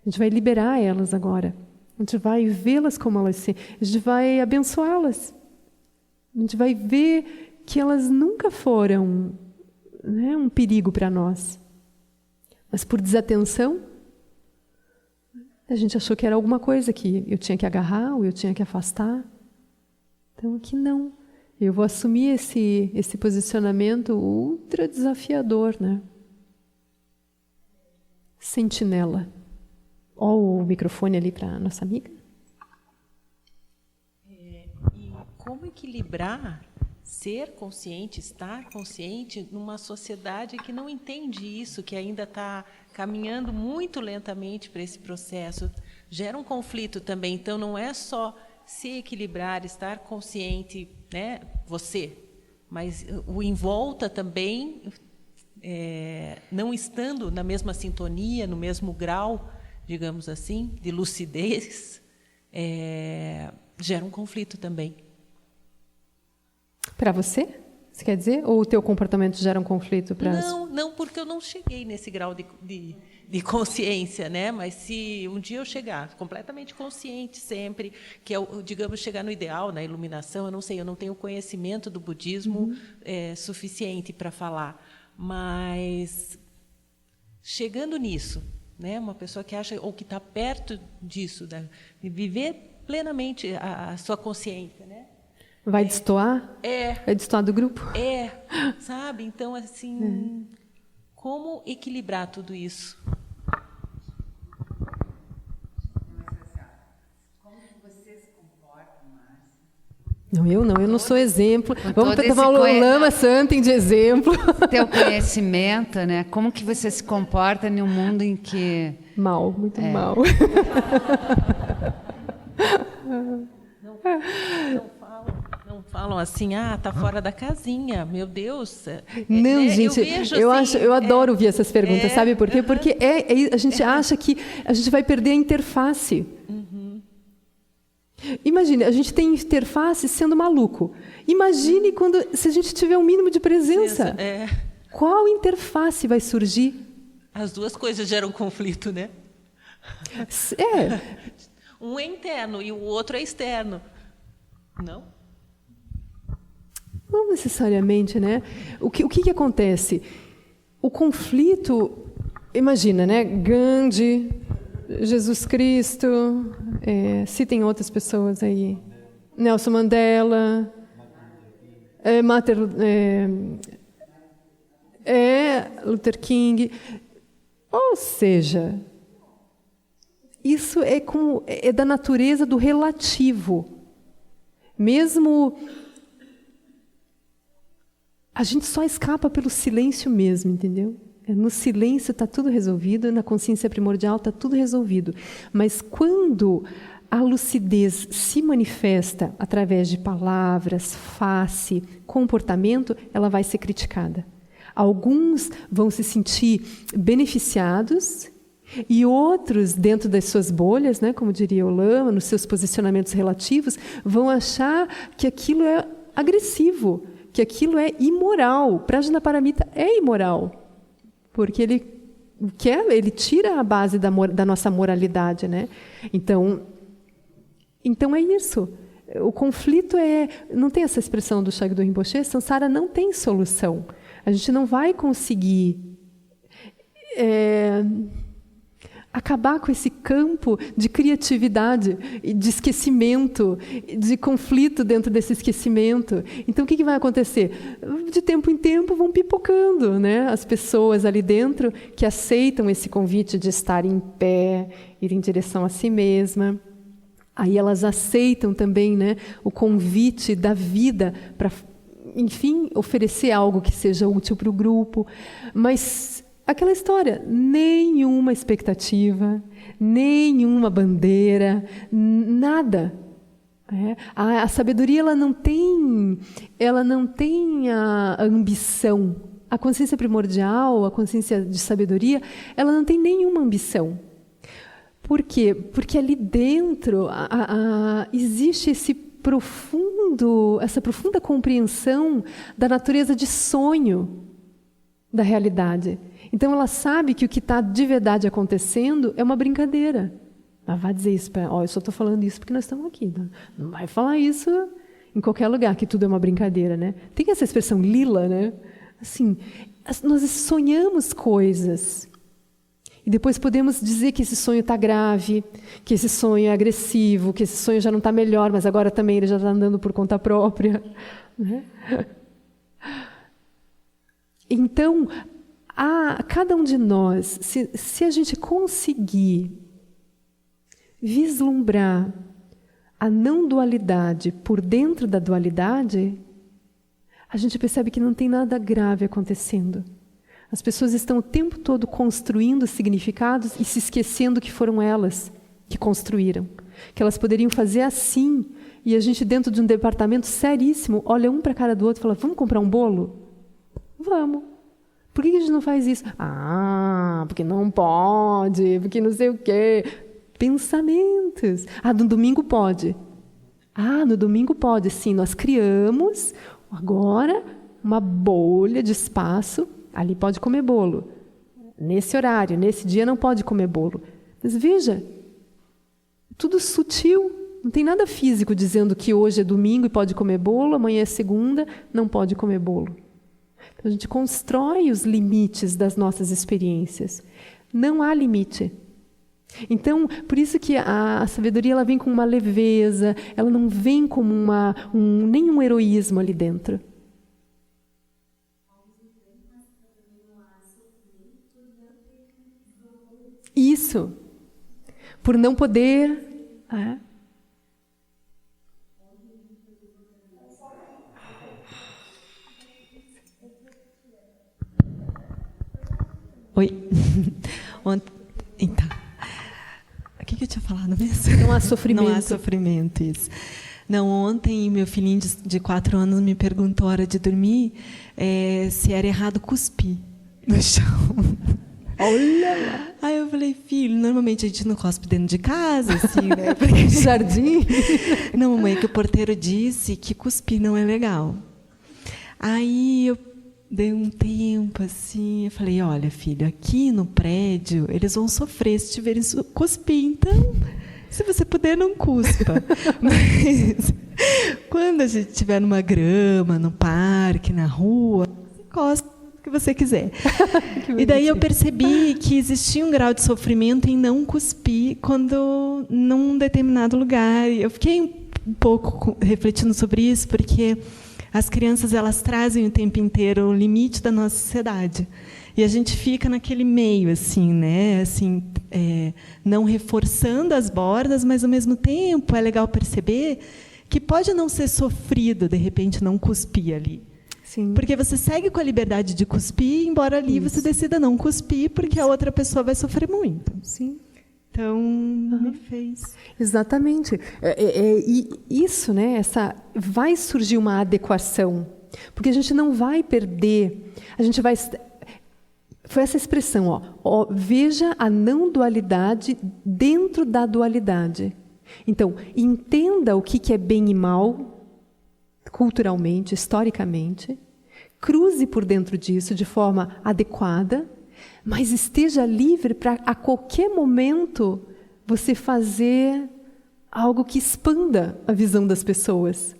A gente vai liberar elas agora. A gente vai vê-las como elas são. A gente vai abençoá-las. A gente vai ver que elas nunca foram, né, um perigo para nós. Mas por desatenção, a gente achou que era alguma coisa que eu tinha que agarrar ou eu tinha que afastar. Então aqui não. Eu vou assumir esse posicionamento ultra desafiador, né? Sentinela. Olha o microfone ali para a nossa amiga. E como equilibrar ser consciente, estar consciente numa sociedade que não entende isso, que ainda está caminhando muito lentamente para esse processo? Gera um conflito também. Então, não é só se equilibrar, estar consciente, né? Você, mas o em volta também, não estando na mesma sintonia, no mesmo grau, digamos assim, de lucidez, gera um conflito também. Para você? Você quer dizer? Ou o teu comportamento gera um conflito para... Não, porque eu não cheguei nesse grau de consciência, né? Mas se um dia eu chegar completamente consciente sempre, que é, digamos, chegar no ideal, na iluminação, eu não sei, eu não tenho conhecimento do budismo suficiente para falar, mas chegando nisso, né? Uma pessoa que acha, ou que está perto disso, de viver plenamente a sua consciência, né? Vai destoar? Vai destoar do grupo? Sabe? Então, assim, como equilibrar tudo isso? Como você se comporta, Márcia? Não, eu não sou exemplo. Vamos tomar o Lama Santen de exemplo. Teu conhecimento, né? Como que você se comporta em um mundo em que... Mal, muito mal. Não falam assim, tá fora da casinha, meu Deus. Não, gente, eu adoro ouvir essas perguntas, sabe por quê? Porque a gente acha que a gente vai perder a interface. Imagine, a gente tem interface sendo maluco. Imagine se a gente tiver um mínimo de presença. Qual interface vai surgir? As duas coisas geram conflito, né? Um é interno e o outro é externo. Não? Não necessariamente, né? O que acontece? O conflito, imagina, né? Gandhi, Jesus Cristo, citem outras pessoas aí. Nelson Mandela, Luther King. Ou seja, isso é da natureza do relativo. Mesmo... A gente só escapa pelo silêncio mesmo, entendeu? No silêncio está tudo resolvido, na consciência primordial está tudo resolvido. Mas quando a lucidez se manifesta através de palavras, face, comportamento, ela vai ser criticada. Alguns vão se sentir beneficiados e outros, dentro das suas bolhas, né, como diria o Lama, nos seus posicionamentos relativos, vão achar que aquilo é agressivo, que aquilo é imoral. Prajnaparamita é imoral, porque ele tira a base da nossa moralidade, né? Então é isso. O conflito não tem essa expressão do Shagdu Rinpoche, Sansara não tem solução. A gente não vai conseguir acabar com esse campo de criatividade, de esquecimento, de conflito dentro desse esquecimento. Então, o que vai acontecer? De tempo em tempo vão pipocando, né? As pessoas ali dentro que aceitam esse convite de estar em pé, ir em direção a si mesma. Aí elas aceitam também, né, o convite da vida para, enfim, oferecer algo que seja útil para o grupo. Mas... aquela história, nenhuma expectativa, nenhuma bandeira, nada. A sabedoria ela não tem a ambição. A consciência primordial, a consciência de sabedoria, ela não tem nenhuma ambição. Por quê? Porque ali dentro existe essa profunda compreensão da natureza de sonho da realidade. Então ela sabe que o que está de verdade acontecendo é uma brincadeira. Ela vai dizer isso eu só estou falando isso porque nós estamos aqui. Não vai falar isso em qualquer lugar, que tudo é uma brincadeira, né? Tem essa expressão lila, né? Assim, nós sonhamos coisas e depois podemos dizer que esse sonho está grave, que esse sonho é agressivo, que esse sonho já não está melhor, mas agora também ele já está andando por conta própria, né? Então, cada um de nós, se a gente conseguir vislumbrar a não dualidade por dentro da dualidade, a gente percebe que não tem nada grave acontecendo. As pessoas estão o tempo todo construindo significados e se esquecendo que foram elas que construíram. que elas poderiam fazer assim, e a gente dentro de um departamento seríssimo, olha um para a cara do outro e fala, vamos comprar um bolo? Vamos. Por que a gente não faz isso? Ah, porque não pode, porque não sei o quê. Pensamentos. Ah, no domingo pode. Ah, no domingo pode, sim. Nós criamos agora uma bolha de espaço, ali pode comer bolo. Nesse horário, nesse dia não pode comer bolo. Mas veja, tudo sutil. Não tem nada físico dizendo que hoje é domingo e pode comer bolo, amanhã é segunda, não pode comer bolo. Então, a gente constrói os limites das nossas experiências. Não há limite. Então, por isso que a sabedoria ela vem com uma leveza, ela não vem como nenhum heroísmo ali dentro. Isso. Por não poder... Oi. Então, o que eu tinha falado mesmo? Não há sofrimento. Não há sofrimento, isso. Não, ontem meu filhinho de 4 anos me perguntou, hora de dormir, se era errado cuspir no chão. Olha lá. Aí eu falei, filho, normalmente a gente não cospe dentro de casa, assim, né? Porque... Jardim? Não, mamãe, que o porteiro disse que cuspir não é legal. Aí eu dei um tempo, assim, eu falei, olha, filho, aqui no prédio, eles vão sofrer se tiverem cuspir, então, se você puder, não cuspa. Mas, quando a gente estiver numa grama, no parque, na rua, você cospe o que você quiser. E daí eu percebi que existia um grau de sofrimento em não cuspir quando num determinado lugar. Eu fiquei um pouco refletindo sobre isso, porque as crianças elas trazem o tempo inteiro o limite da nossa sociedade. E a gente fica naquele meio, assim, né? Assim, não reforçando as bordas, mas, ao mesmo tempo, é legal perceber que pode não ser sofrido, de repente, não cuspir ali. Sim. Porque você segue com a liberdade de cuspir, embora ali você decida não cuspir, porque a outra pessoa vai sofrer muito. Sim. Então, me fez... Exatamente. Isso, né? Vai surgir uma adequação. Porque a gente não vai perder... A gente vai... Foi essa expressão, veja a não dualidade dentro da dualidade. Então, entenda o que é bem e mal, culturalmente, historicamente, cruze por dentro disso de forma adequada, mas esteja livre para, a qualquer momento, você fazer algo que expanda a visão das pessoas.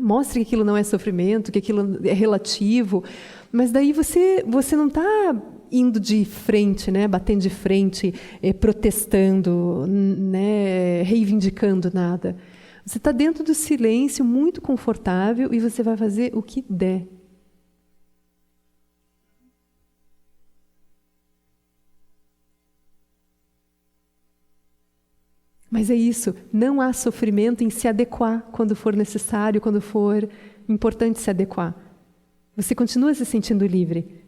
Mostre que aquilo não é sofrimento, que aquilo é relativo, mas daí você não está indo de frente, né, batendo de frente, protestando, né, reivindicando nada. Você está dentro do silêncio, muito confortável, e você vai fazer o que der. Mas é isso, não há sofrimento em se adequar quando for necessário, quando for importante se adequar. Você continua se sentindo livre.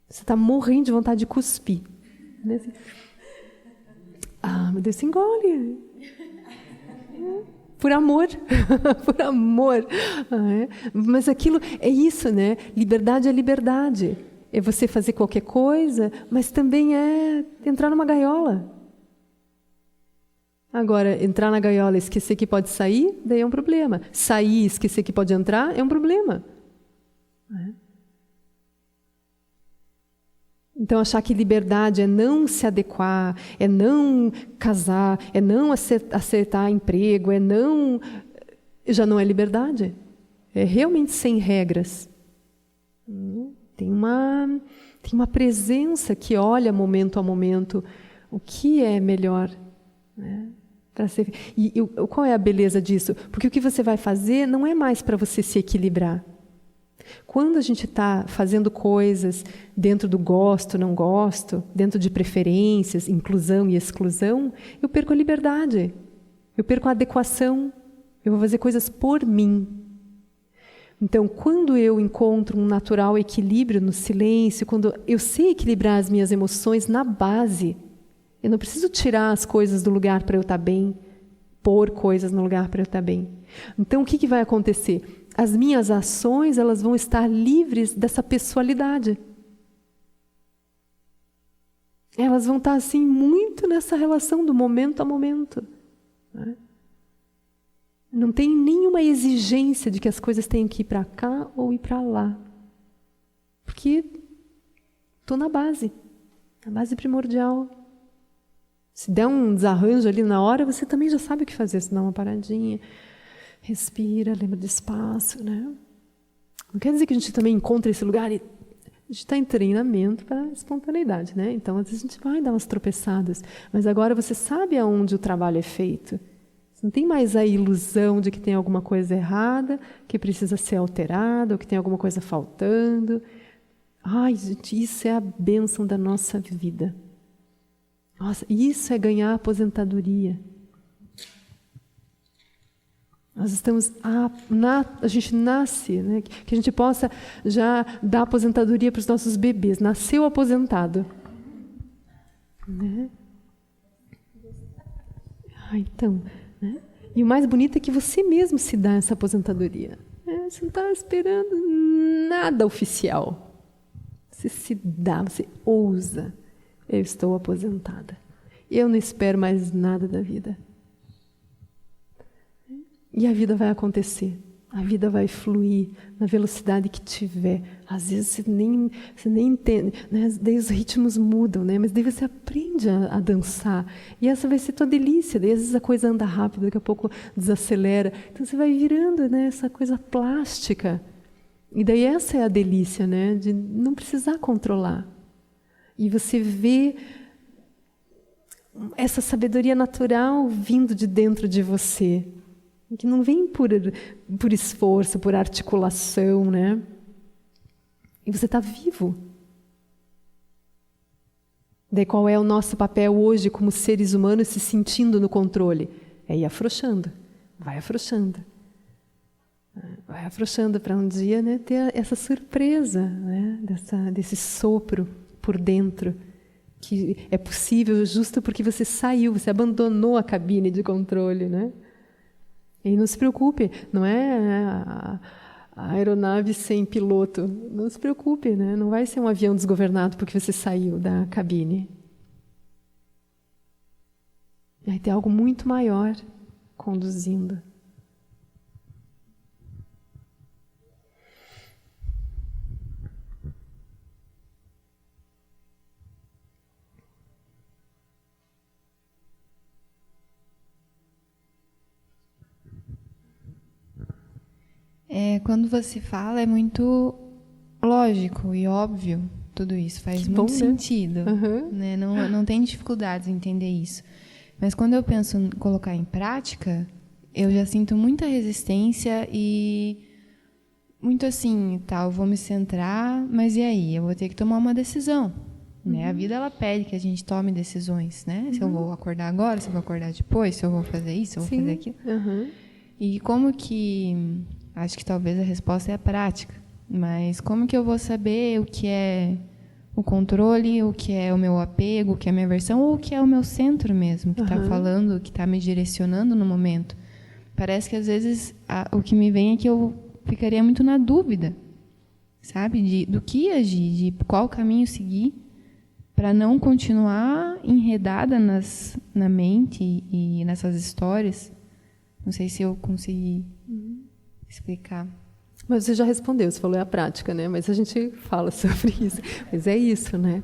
Você está morrendo de vontade de cuspir. Ah, meu Deus, se engole. Por amor. Por amor. Mas aquilo é isso, né? Liberdade é liberdade. É você fazer qualquer coisa, mas também é entrar numa gaiola. Agora, entrar na gaiola e esquecer que pode sair, daí é um problema. Sair e esquecer que pode entrar é um problema. Então, achar que liberdade é não se adequar, é não casar, é não aceitar emprego, já não é liberdade. É realmente sem regras. Tem uma presença que olha momento a momento o que é melhor, né? E qual é a beleza disso? Porque o que você vai fazer não é mais para você se equilibrar. Quando a gente está fazendo coisas dentro do gosto, não gosto, dentro de preferências, inclusão e exclusão, eu perco a liberdade, eu perco a adequação, eu vou fazer coisas por mim. Então, quando eu encontro um natural equilíbrio no silêncio, quando eu sei equilibrar as minhas emoções na base, eu não preciso tirar as coisas do lugar para eu estar bem. pôr coisas no lugar para eu estar bem. Então, o que vai acontecer? As minhas ações, elas vão estar livres dessa pessoalidade. Elas vão estar, assim, muito nessa relação do momento a momento. Né? Não tem nenhuma exigência de que as coisas tenham que ir para cá ou ir para lá. Porque estou na base primordial. Se der um desarranjo ali na hora, você também já sabe o que fazer. Se dá uma paradinha, respira, lembra do espaço, né? Não quer dizer que a gente também encontre esse lugar e a gente está em treinamento para espontaneidade, né? Então, às vezes a gente vai dar umas tropeçadas, mas agora você sabe aonde o trabalho é feito. Você não tem mais a ilusão de que tem alguma coisa errada, que precisa ser alterada, ou que tem alguma coisa faltando. Ai, gente, isso é a bênção da nossa vida. Nossa, isso é ganhar a aposentadoria. Nós estamos a gente nasce, né, que a gente possa já dar aposentadoria para os nossos bebês. Nasceu aposentado. Né? Então, né? E o mais bonito é que você mesmo se dá essa aposentadoria. Você não está esperando nada oficial. Você se dá, você ousa. Eu estou aposentada. Eu não espero mais nada da vida. E a vida vai acontecer. A vida vai fluir na velocidade que tiver. Às vezes você nem entende, né? Daí os ritmos mudam, né? Mas daí você aprende a dançar. E essa vai ser tua delícia. Daí às vezes a coisa anda rápido, daqui a pouco desacelera. Então você vai virando, né, essa coisa plástica. E daí essa é a delícia, né, de não precisar controlar. E você vê essa sabedoria natural vindo de dentro de você, que não vem por esforço, por articulação, né? E você está vivo. Daí qual é o nosso papel hoje como seres humanos se sentindo no controle? É ir afrouxando, vai afrouxando. Vai afrouxando para um dia, né, ter essa surpresa, né, desse sopro por dentro, que é possível justo porque você saiu, você abandonou a cabine de controle, né? E não se preocupe, não é a aeronave sem piloto, não se preocupe, né? Não vai ser um avião desgovernado porque você saiu da cabine. Vai ter algo muito maior conduzindo. Quando você fala, é muito lógico e óbvio tudo isso. Faz muito sentido. Uhum. Né? Não tem dificuldades em entender isso. Mas quando eu penso em colocar em prática, eu já sinto muita resistência e muito assim, eu vou me centrar, mas e aí? Eu vou ter que tomar uma decisão. Né? A vida, ela pede que a gente tome decisões. Né? Se eu vou acordar agora, se eu vou acordar depois, se eu vou fazer isso, se eu vou fazer aquilo. Uhum. E como que... Acho que talvez a resposta é a prática. Mas como que eu vou saber o que é o controle, o que é o meu apego, o que é a minha aversão, ou o que é o meu centro mesmo, que está falando, que está me direcionando no momento? Parece que, às vezes, o que me vem é que eu ficaria muito na dúvida, sabe? Do que agir, de qual caminho seguir, para não continuar enredada na mente e nessas histórias. Não sei se eu consegui explicar. Mas você já respondeu, você falou é a prática, né? Mas a gente fala sobre isso. Mas é isso, né?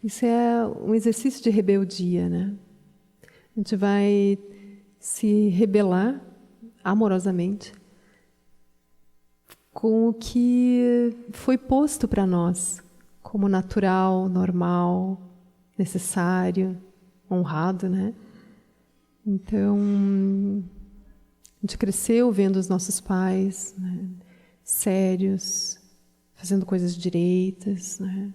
Isso é um exercício de rebeldia, né? A gente vai se rebelar amorosamente com o que foi posto para nós como natural, normal, necessário, honrado, né? Então, a gente cresceu vendo os nossos pais, né, sérios, fazendo coisas direitas, né?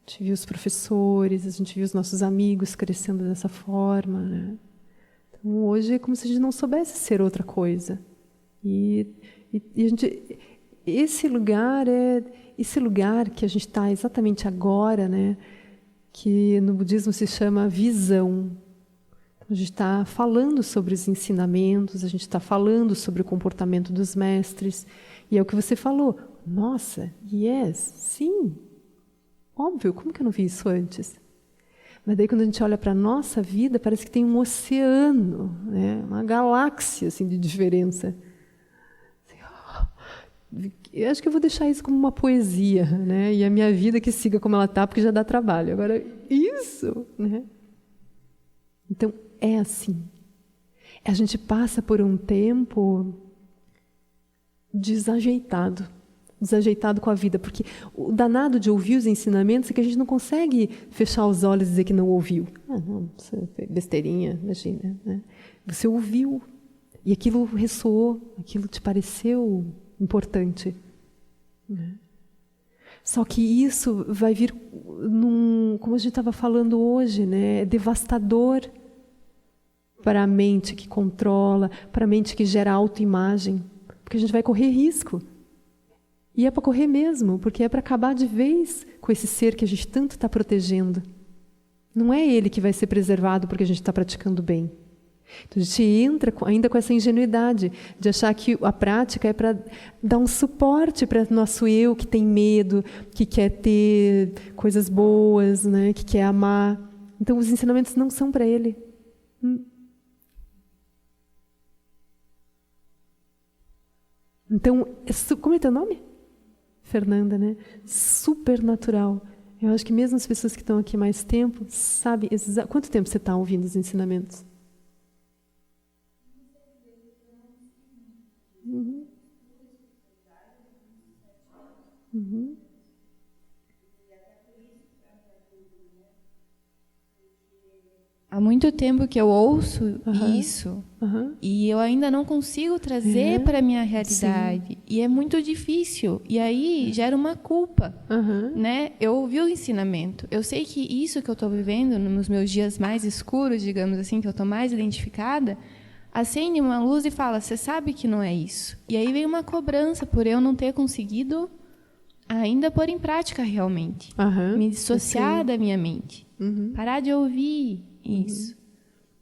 A gente viu os professores, a gente viu os nossos amigos crescendo dessa forma, né? Então, hoje é como se a gente não soubesse ser outra coisa. E E a gente, esse lugar que a gente está exatamente agora, né? Que no budismo se chama visão. A gente está falando sobre os ensinamentos, a gente está falando sobre o comportamento dos mestres. E é o que você falou. Nossa, yes, sim. Óbvio, como que eu não vi isso antes? Mas daí quando a gente olha para a nossa vida, parece que tem um oceano, né? Uma galáxia assim, de diferença. Eu acho que eu vou deixar isso como uma poesia, né? E a minha vida que siga como ela está, porque já dá trabalho. Agora, isso, né? Então, é assim. A gente passa por um tempo desajeitado com a vida, porque o danado de ouvir os ensinamentos é que a gente não consegue fechar os olhos e dizer que não ouviu. Ah, não, isso é besteirinha, imagina. Né? Você ouviu, e aquilo ressoou, aquilo te pareceu importante. Né? Só que isso vai vir, como a gente estava falando hoje, né? É devastador para a mente que controla, para a mente que gera autoimagem, porque a gente vai correr risco. E é para correr mesmo, porque é para acabar de vez com esse ser que a gente tanto está protegendo. Não é ele que vai ser preservado porque a gente está praticando bem. Então a gente entra ainda com essa ingenuidade de achar que a prática é para dar um suporte para o nosso eu que tem medo, que quer ter coisas boas, né, que quer amar. Então os ensinamentos não são para ele. Então, como é teu nome? Fernanda, né? Supernatural. Eu acho que mesmo as pessoas que estão aqui mais tempo sabem quanto tempo você está ouvindo os ensinamentos? Uhum. Uhum. Há muito tempo que eu ouço isso e eu ainda não consigo trazer para a minha realidade. Sim. E é muito difícil. E aí gera uma culpa. Né? Eu ouvi o ensinamento. Eu sei que isso que eu estou vivendo nos meus dias mais escuros, digamos assim, que eu estou mais identificada, acende uma luz e fala, você sabe que não é isso. E aí vem uma cobrança por eu não ter conseguido ainda pôr em prática realmente. Me dissociar da minha mente. Parar de ouvir isso.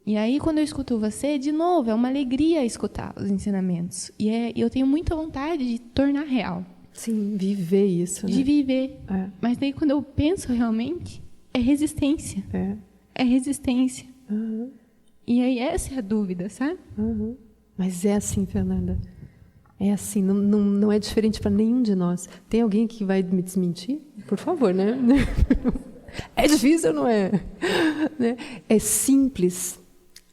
E aí, quando eu escuto você, de novo, é uma alegria escutar os ensinamentos. E eu tenho muita vontade de tornar real. Sim, viver isso. De viver. Mas daí, quando eu penso realmente, é resistência. É resistência. E aí, essa é a dúvida, sabe? Mas é assim, Fernanda. É assim, não é diferente para nenhum de nós. Tem alguém que vai me desmentir? Por favor, né? É difícil, não é? É simples,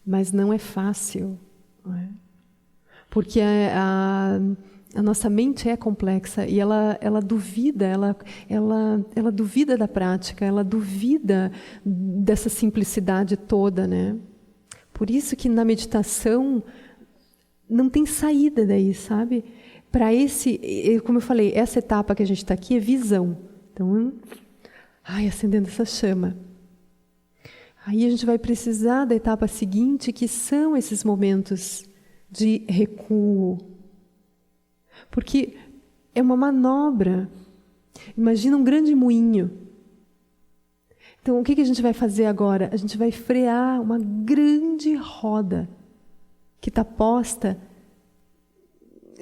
mas não é fácil. Não é? Porque a nossa mente é complexa e ela duvida, ela duvida da prática, ela duvida dessa simplicidade toda, né? Por isso que na meditação não tem saída daí, sabe? Para como eu falei, essa etapa que a gente está aqui é visão. Então, acendendo essa chama. Aí a gente vai precisar da etapa seguinte, que são esses momentos de recuo. Porque é uma manobra. Imagina um grande moinho. Então, o que a gente vai fazer agora? A gente vai frear uma grande roda que está posta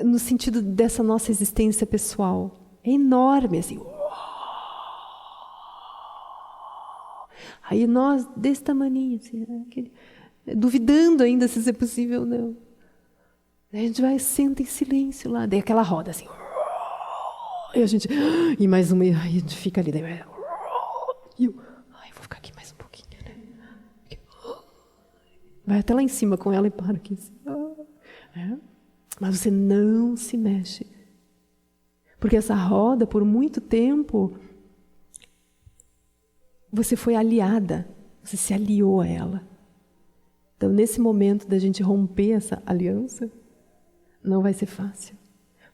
no sentido dessa nossa existência pessoal. É enorme, assim. Aí nós, desse tamaninho, assim, duvidando ainda se isso é possível ou não. Aí a gente vai, senta em silêncio lá, daí aquela roda assim. E a gente, e mais uma, e a gente fica ali, daí eu vou ficar aqui mais um pouquinho, né? Vai até lá em cima com ela e para aqui. Assim. Mas você não se mexe. Porque essa roda, por muito tempo, você foi aliada, você se aliou a ela. Então, nesse momento da gente romper essa aliança, não vai ser fácil.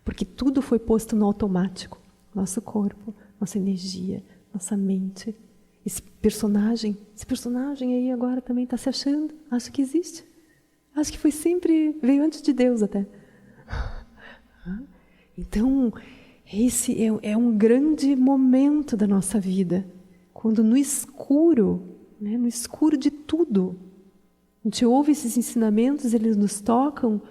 Porque tudo foi posto no automático. Nosso corpo, nossa energia, nossa mente. Esse personagem aí agora também está se achando, acha que existe. Acho que foi sempre, veio antes de Deus até. Então, esse é um grande momento da nossa vida, quando no escuro, né, no escuro de tudo, a gente ouve esses ensinamentos, eles nos tocam,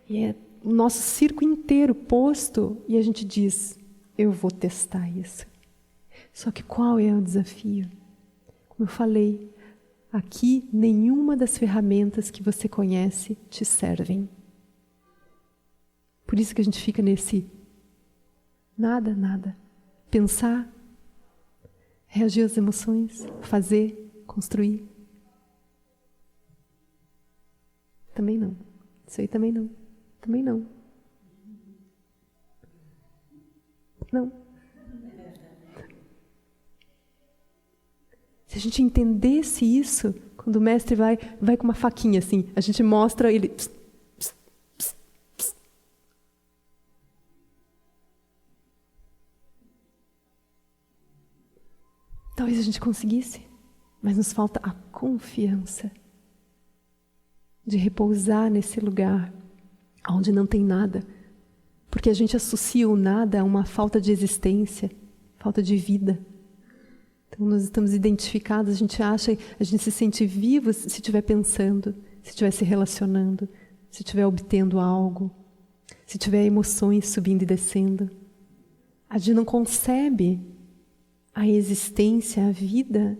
e é o nosso circo inteiro posto, e a gente diz, eu vou testar isso. Só que qual é o desafio? Como eu falei, aqui nenhuma das ferramentas que você conhece te servem. Por isso que a gente fica nesse nada. Pensar, reagir às emoções, fazer, construir. Também não. Isso aí também não. Também não. Não. Se a gente entendesse isso, quando o mestre vai com uma faquinha assim, a gente mostra ele... Talvez a gente conseguisse, mas nos falta a confiança de repousar nesse lugar onde não tem nada, porque a gente associa o nada a uma falta de existência, falta de vida. Então nós estamos identificados, a gente se sente vivo se estiver pensando, se estiver se relacionando, se estiver obtendo algo, se tiver emoções subindo e descendo. A gente não concebe a existência, a vida,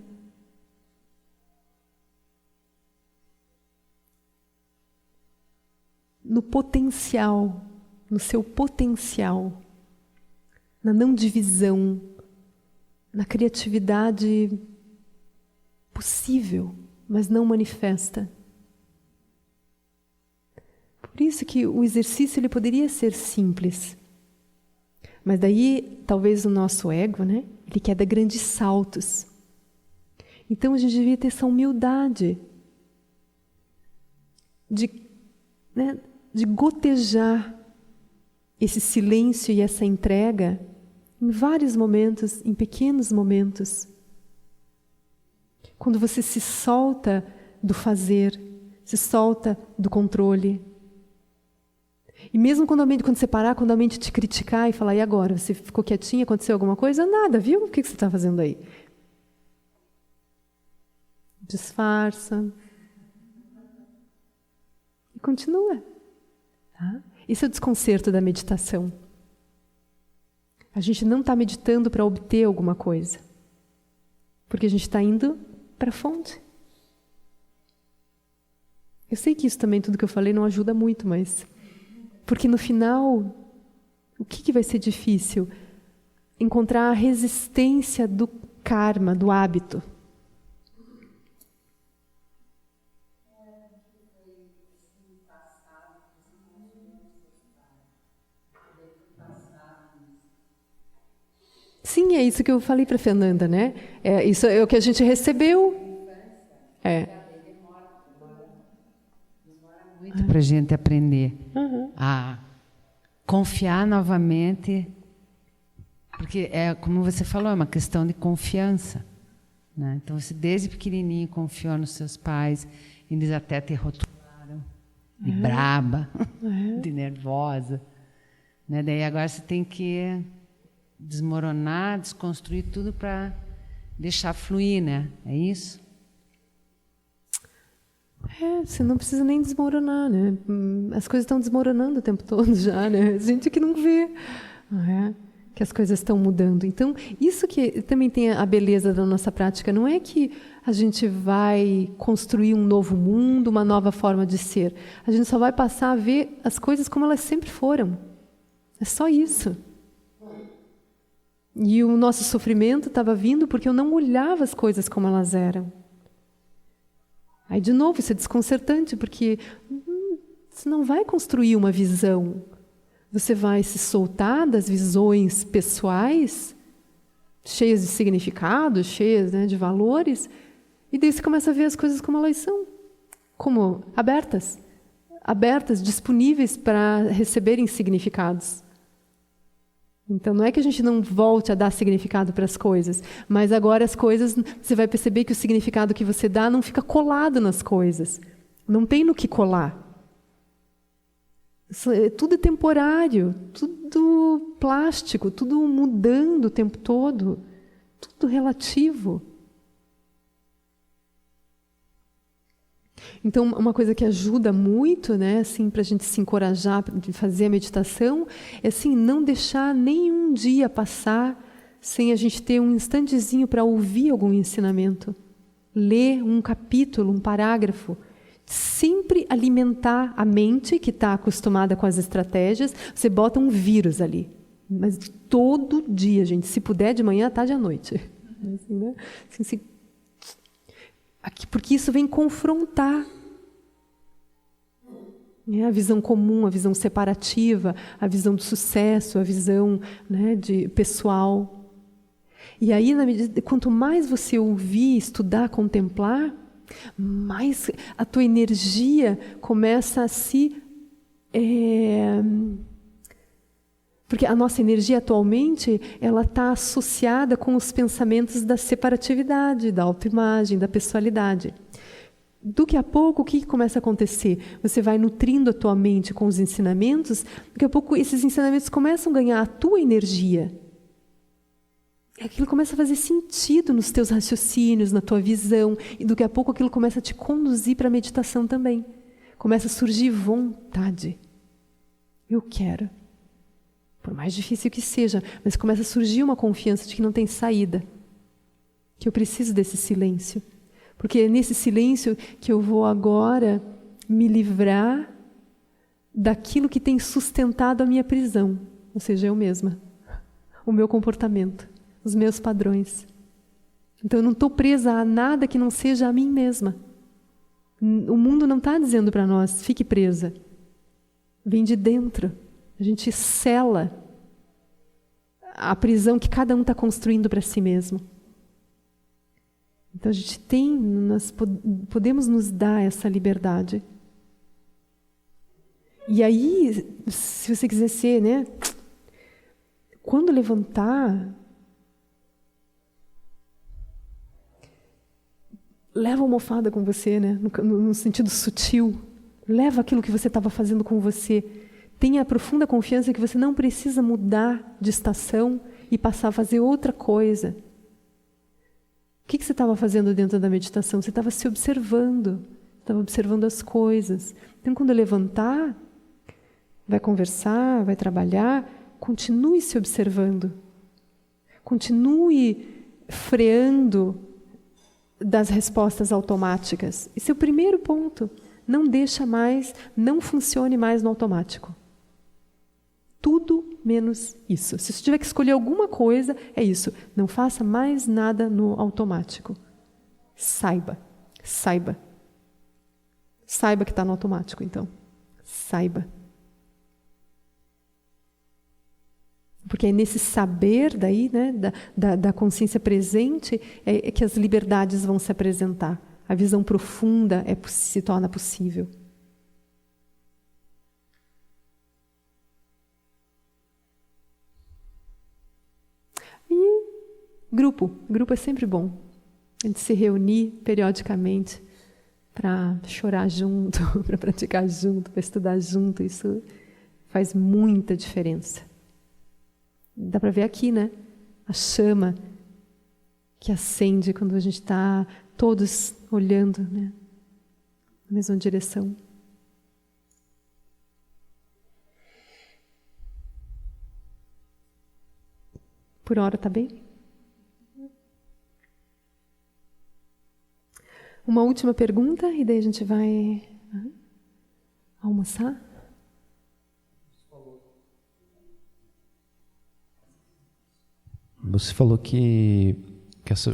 no potencial, no seu potencial, na não divisão, na criatividade possível, mas não manifesta. Por isso que o exercício ele poderia ser simples. Mas daí, talvez o nosso ego, né? Ele quer dar grandes saltos. Então a gente devia ter essa humildade de gotejar esse silêncio e essa entrega em vários momentos, em pequenos momentos. Quando você se solta do fazer, se solta do controle. E mesmo quando você parar, quando a mente te criticar e falar, e agora? Você ficou quietinha, aconteceu alguma coisa? Nada, viu? O que você está fazendo aí? Disfarça. E continua. Tá? Esse é o desconcerto da meditação. A gente não está meditando para obter alguma coisa. Porque a gente está indo para a fonte. Eu sei que isso também, tudo que eu falei, não ajuda muito, mas... Porque no final, o que vai ser difícil? Encontrar a resistência do karma, do hábito. Sim, é isso que eu falei para a Fernanda, né? Isso é o que a gente recebeu. Muito para a gente aprender a confiar novamente, porque como você falou, é uma questão de confiança, né? Então você desde pequenininho confiou nos seus pais, eles até te rotularam de braba, de nervosa, né? Daí agora você tem que desmoronar, desconstruir tudo para deixar fluir, né? É isso? Você não precisa nem desmoronar, né? As coisas estão desmoronando o tempo todo já, né? Gente que não vê, que as coisas estão mudando. Então, isso que também tem a beleza da nossa prática, não é que a gente vai construir um novo mundo, uma nova forma de ser. A gente só vai passar a ver as coisas como elas sempre foram. É só isso. E o nosso sofrimento estava vindo porque eu não olhava as coisas como elas eram. Aí, de novo, isso é desconcertante, porque você não vai construir uma visão. Você vai se soltar das visões pessoais, cheias de significado, cheias, né, de valores, e daí você começa a ver as coisas como elas são, como abertas, disponíveis para receberem significados. Então, não é que a gente não volte a dar significado para as coisas, mas agora as coisas, você vai perceber que o significado que você dá não fica colado nas coisas. Não tem no que colar. Tudo é temporário, tudo plástico, tudo mudando o tempo todo, tudo relativo. Então, uma coisa que ajuda muito, né, assim, para a gente se encorajar de fazer a meditação, é assim, não deixar nenhum dia passar sem a gente ter um instantezinho para ouvir algum ensinamento, ler um capítulo, um parágrafo. Sempre alimentar a mente que está acostumada com as estratégias. Você bota um vírus ali, mas todo dia, gente, se puder de manhã, à tarde, à noite. Assim, né? Assim, porque isso vem confrontar a visão comum, a visão separativa, a visão do sucesso, a visão, né, de pessoal. E aí, quanto mais você ouvir, estudar, contemplar, mais a tua energia começa a se... Porque a nossa energia atualmente, ela está associada com os pensamentos da separatividade, da autoimagem, da pessoalidade. Daqui a pouco, o que começa a acontecer? Você vai nutrindo a tua mente com os ensinamentos, daqui a pouco esses ensinamentos começam a ganhar a tua energia. Aquilo começa a fazer sentido nos teus raciocínios, na tua visão, e daqui a pouco aquilo começa a te conduzir para a meditação também. Começa a surgir vontade. Eu quero. Por mais difícil que seja, mas começa a surgir uma confiança de que não tem saída. Que eu preciso desse silêncio. Porque é nesse silêncio que eu vou agora me livrar daquilo que tem sustentado a minha prisão. Ou seja, eu mesma. O meu comportamento. Os meus padrões. Então eu não estou presa a nada que não seja a mim mesma. O mundo não está dizendo para nós, fique presa. Vem de dentro. A gente sela a prisão que cada um está construindo para si mesmo. Então a gente nós podemos nos dar essa liberdade. E aí, se você quiser ser, né? Quando levantar, leva a almofada com você, né? No sentido sutil. Leva aquilo que você estava fazendo com você. Tenha a profunda confiança que você não precisa mudar de estação e passar a fazer outra coisa. O que você estava fazendo dentro da meditação? Você estava se observando. Estava observando as coisas. Então, quando levantar, vai conversar, vai trabalhar, continue se observando. Continue freando das respostas automáticas. Esse é o primeiro ponto. Não funcione mais no automático. Tudo menos isso. Se você tiver que escolher alguma coisa, é isso. Não faça mais nada no automático. Saiba que está no automático, então. Saiba. Porque é nesse saber daí, né, da consciência presente, é que as liberdades vão se apresentar. A visão profunda se torna possível. E grupo é sempre bom. A gente se reunir periodicamente para chorar junto, para praticar junto, para estudar junto. Isso faz muita diferença. Dá para ver aqui, né? A chama que acende quando a gente está todos olhando, né, na mesma direção. Por hora está bem? Uma última pergunta e daí a gente vai almoçar. Você falou que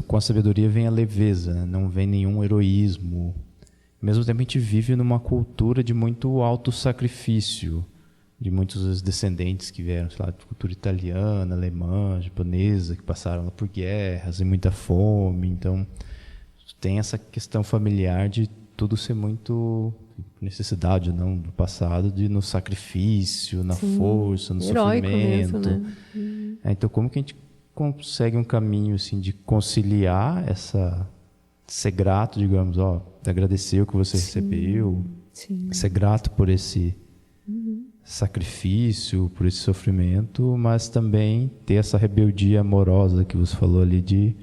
com a sabedoria vem a leveza, não vem nenhum heroísmo. Ao mesmo tempo, a gente vive numa cultura de muito autossacrifício, de muitos descendentes que vieram, sei lá, de cultura italiana, alemã, japonesa, que passaram por guerras e muita fome. Então, tem essa questão familiar de tudo ser muito necessidade, não, do passado, de no sacrifício, na força, no sofrimento. Mesmo, né? Então, como que a gente consegue um caminho assim de conciliar ser grato, digamos, agradecer o que você recebeu, ser grato por essa sacrifício, por esse sofrimento, mas também ter essa rebeldia amorosa que você falou ali de,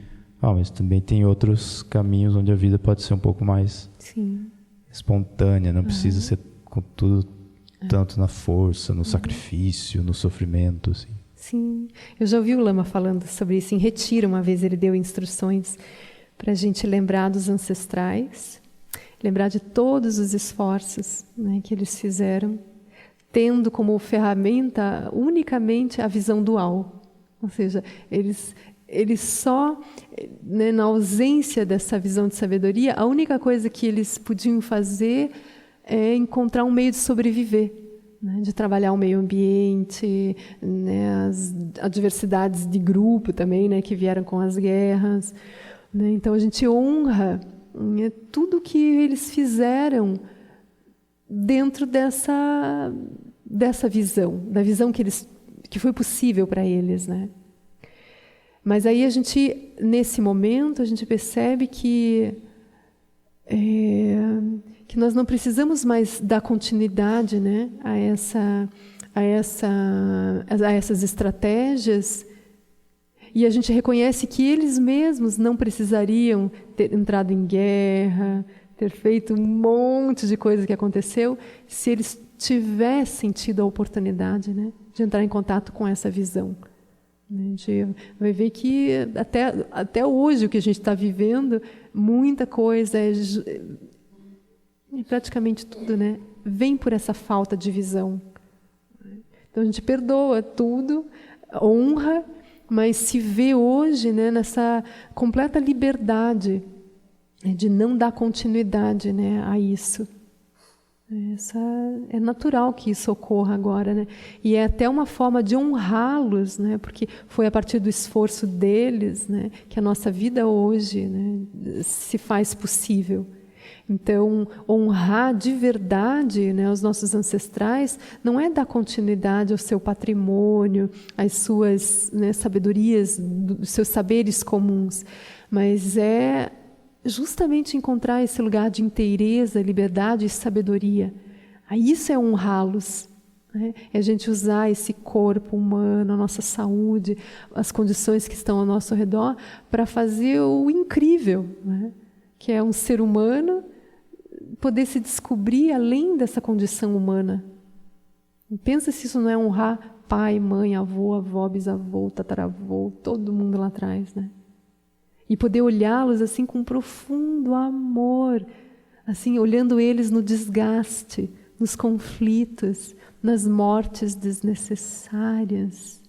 mas também tem outros caminhos onde a vida pode ser um pouco mais espontânea, não precisa ser com tudo tanto na força, no sacrifício, no sofrimento, assim. Sim, eu já ouvi o Lama falando sobre isso em retiro. Uma vez ele deu instruções para a gente lembrar dos ancestrais, lembrar de todos os esforços, né, que eles fizeram, tendo como ferramenta unicamente a visão dual. Ou seja, eles só, né, na ausência dessa visão de sabedoria, a única coisa que eles podiam fazer é encontrar um meio de sobreviver, né, de trabalhar o meio ambiente, né, as adversidades de grupo também, né, que vieram com as guerras. Né. Então a gente honra, né, tudo que eles fizeram dentro dessa visão, da visão que foi possível para eles, né? Mas aí nesse momento, a gente percebe que nós não precisamos mais dar continuidade, né, a essas estratégias, e a gente reconhece que eles mesmos não precisariam ter entrado em guerra, ter feito um monte de coisa que aconteceu, se eles tivessem tido a oportunidade, né, de entrar em contato com essa visão. A gente vai ver que até hoje o que a gente está vivendo, muita coisa, praticamente tudo, né, vem por essa falta de visão. Então a gente perdoa tudo, honra, mas se vê hoje, né, nessa completa liberdade de não dar continuidade, né, a isso. É natural que isso ocorra agora, né? E é até uma forma de honrá-los, né? Porque foi a partir do esforço deles, né, que a nossa vida hoje, né, se faz possível. Então, honrar de verdade, né, os nossos ancestrais não é dar continuidade ao seu patrimônio, às suas, né, sabedorias, dos seus saberes comuns, mas é justamente encontrar esse lugar de inteireza, liberdade e sabedoria. Aí isso é honrá-los, né? É a gente usar esse corpo humano, a nossa saúde, as condições que estão ao nosso redor, para fazer o incrível, né? Que é um ser humano poder se descobrir além dessa condição humana. Pensa se isso não é honrar pai, mãe, avô, avó, bisavô, tataravô, todo mundo lá atrás, né? E poder olhá-los assim com profundo amor, assim, olhando eles no desgaste, nos conflitos, nas mortes desnecessárias,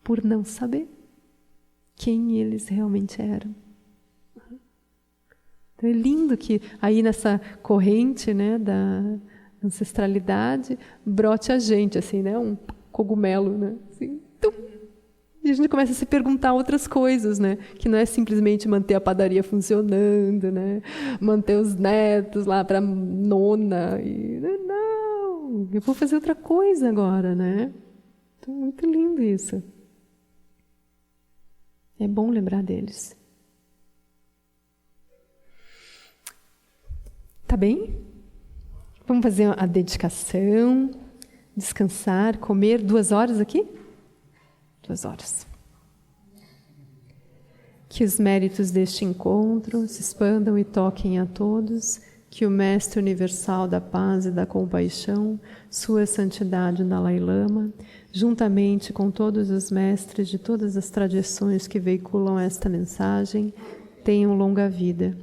por não saber quem eles realmente eram. Então é lindo que aí nessa corrente, né, da ancestralidade brote a gente, assim, né, um cogumelo, né, assim, tum. E a gente começa a se perguntar outras coisas, né? Que não é simplesmente manter a padaria funcionando, né? Manter os netos lá para nona. Não, eu vou fazer outra coisa agora, né? Então, muito lindo isso. É bom lembrar deles. Tá bem? Vamos fazer a dedicação, descansar, comer 2 horas aqui? 2 horas. Que os méritos deste encontro se expandam e toquem a todos, que o Mestre Universal da Paz e da Compaixão, Sua Santidade Dalai Lama, juntamente com todos os mestres de todas as tradições que veiculam esta mensagem, tenham longa vida.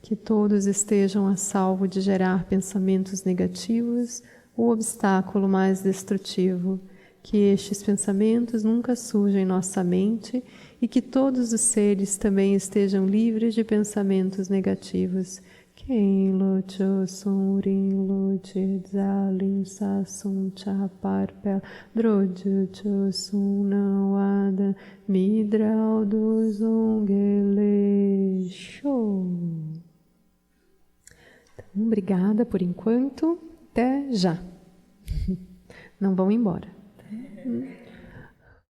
Que todos estejam a salvo de gerar pensamentos negativos, o obstáculo mais destrutivo. Que estes pensamentos nunca surjam em nossa mente e que todos os seres também estejam livres de pensamentos negativos. Quem lutou sunrin lute zalin sasum chaparpel drojucho sunawada midral do zongele show. Então, obrigada por enquanto. Até já. Não vão embora.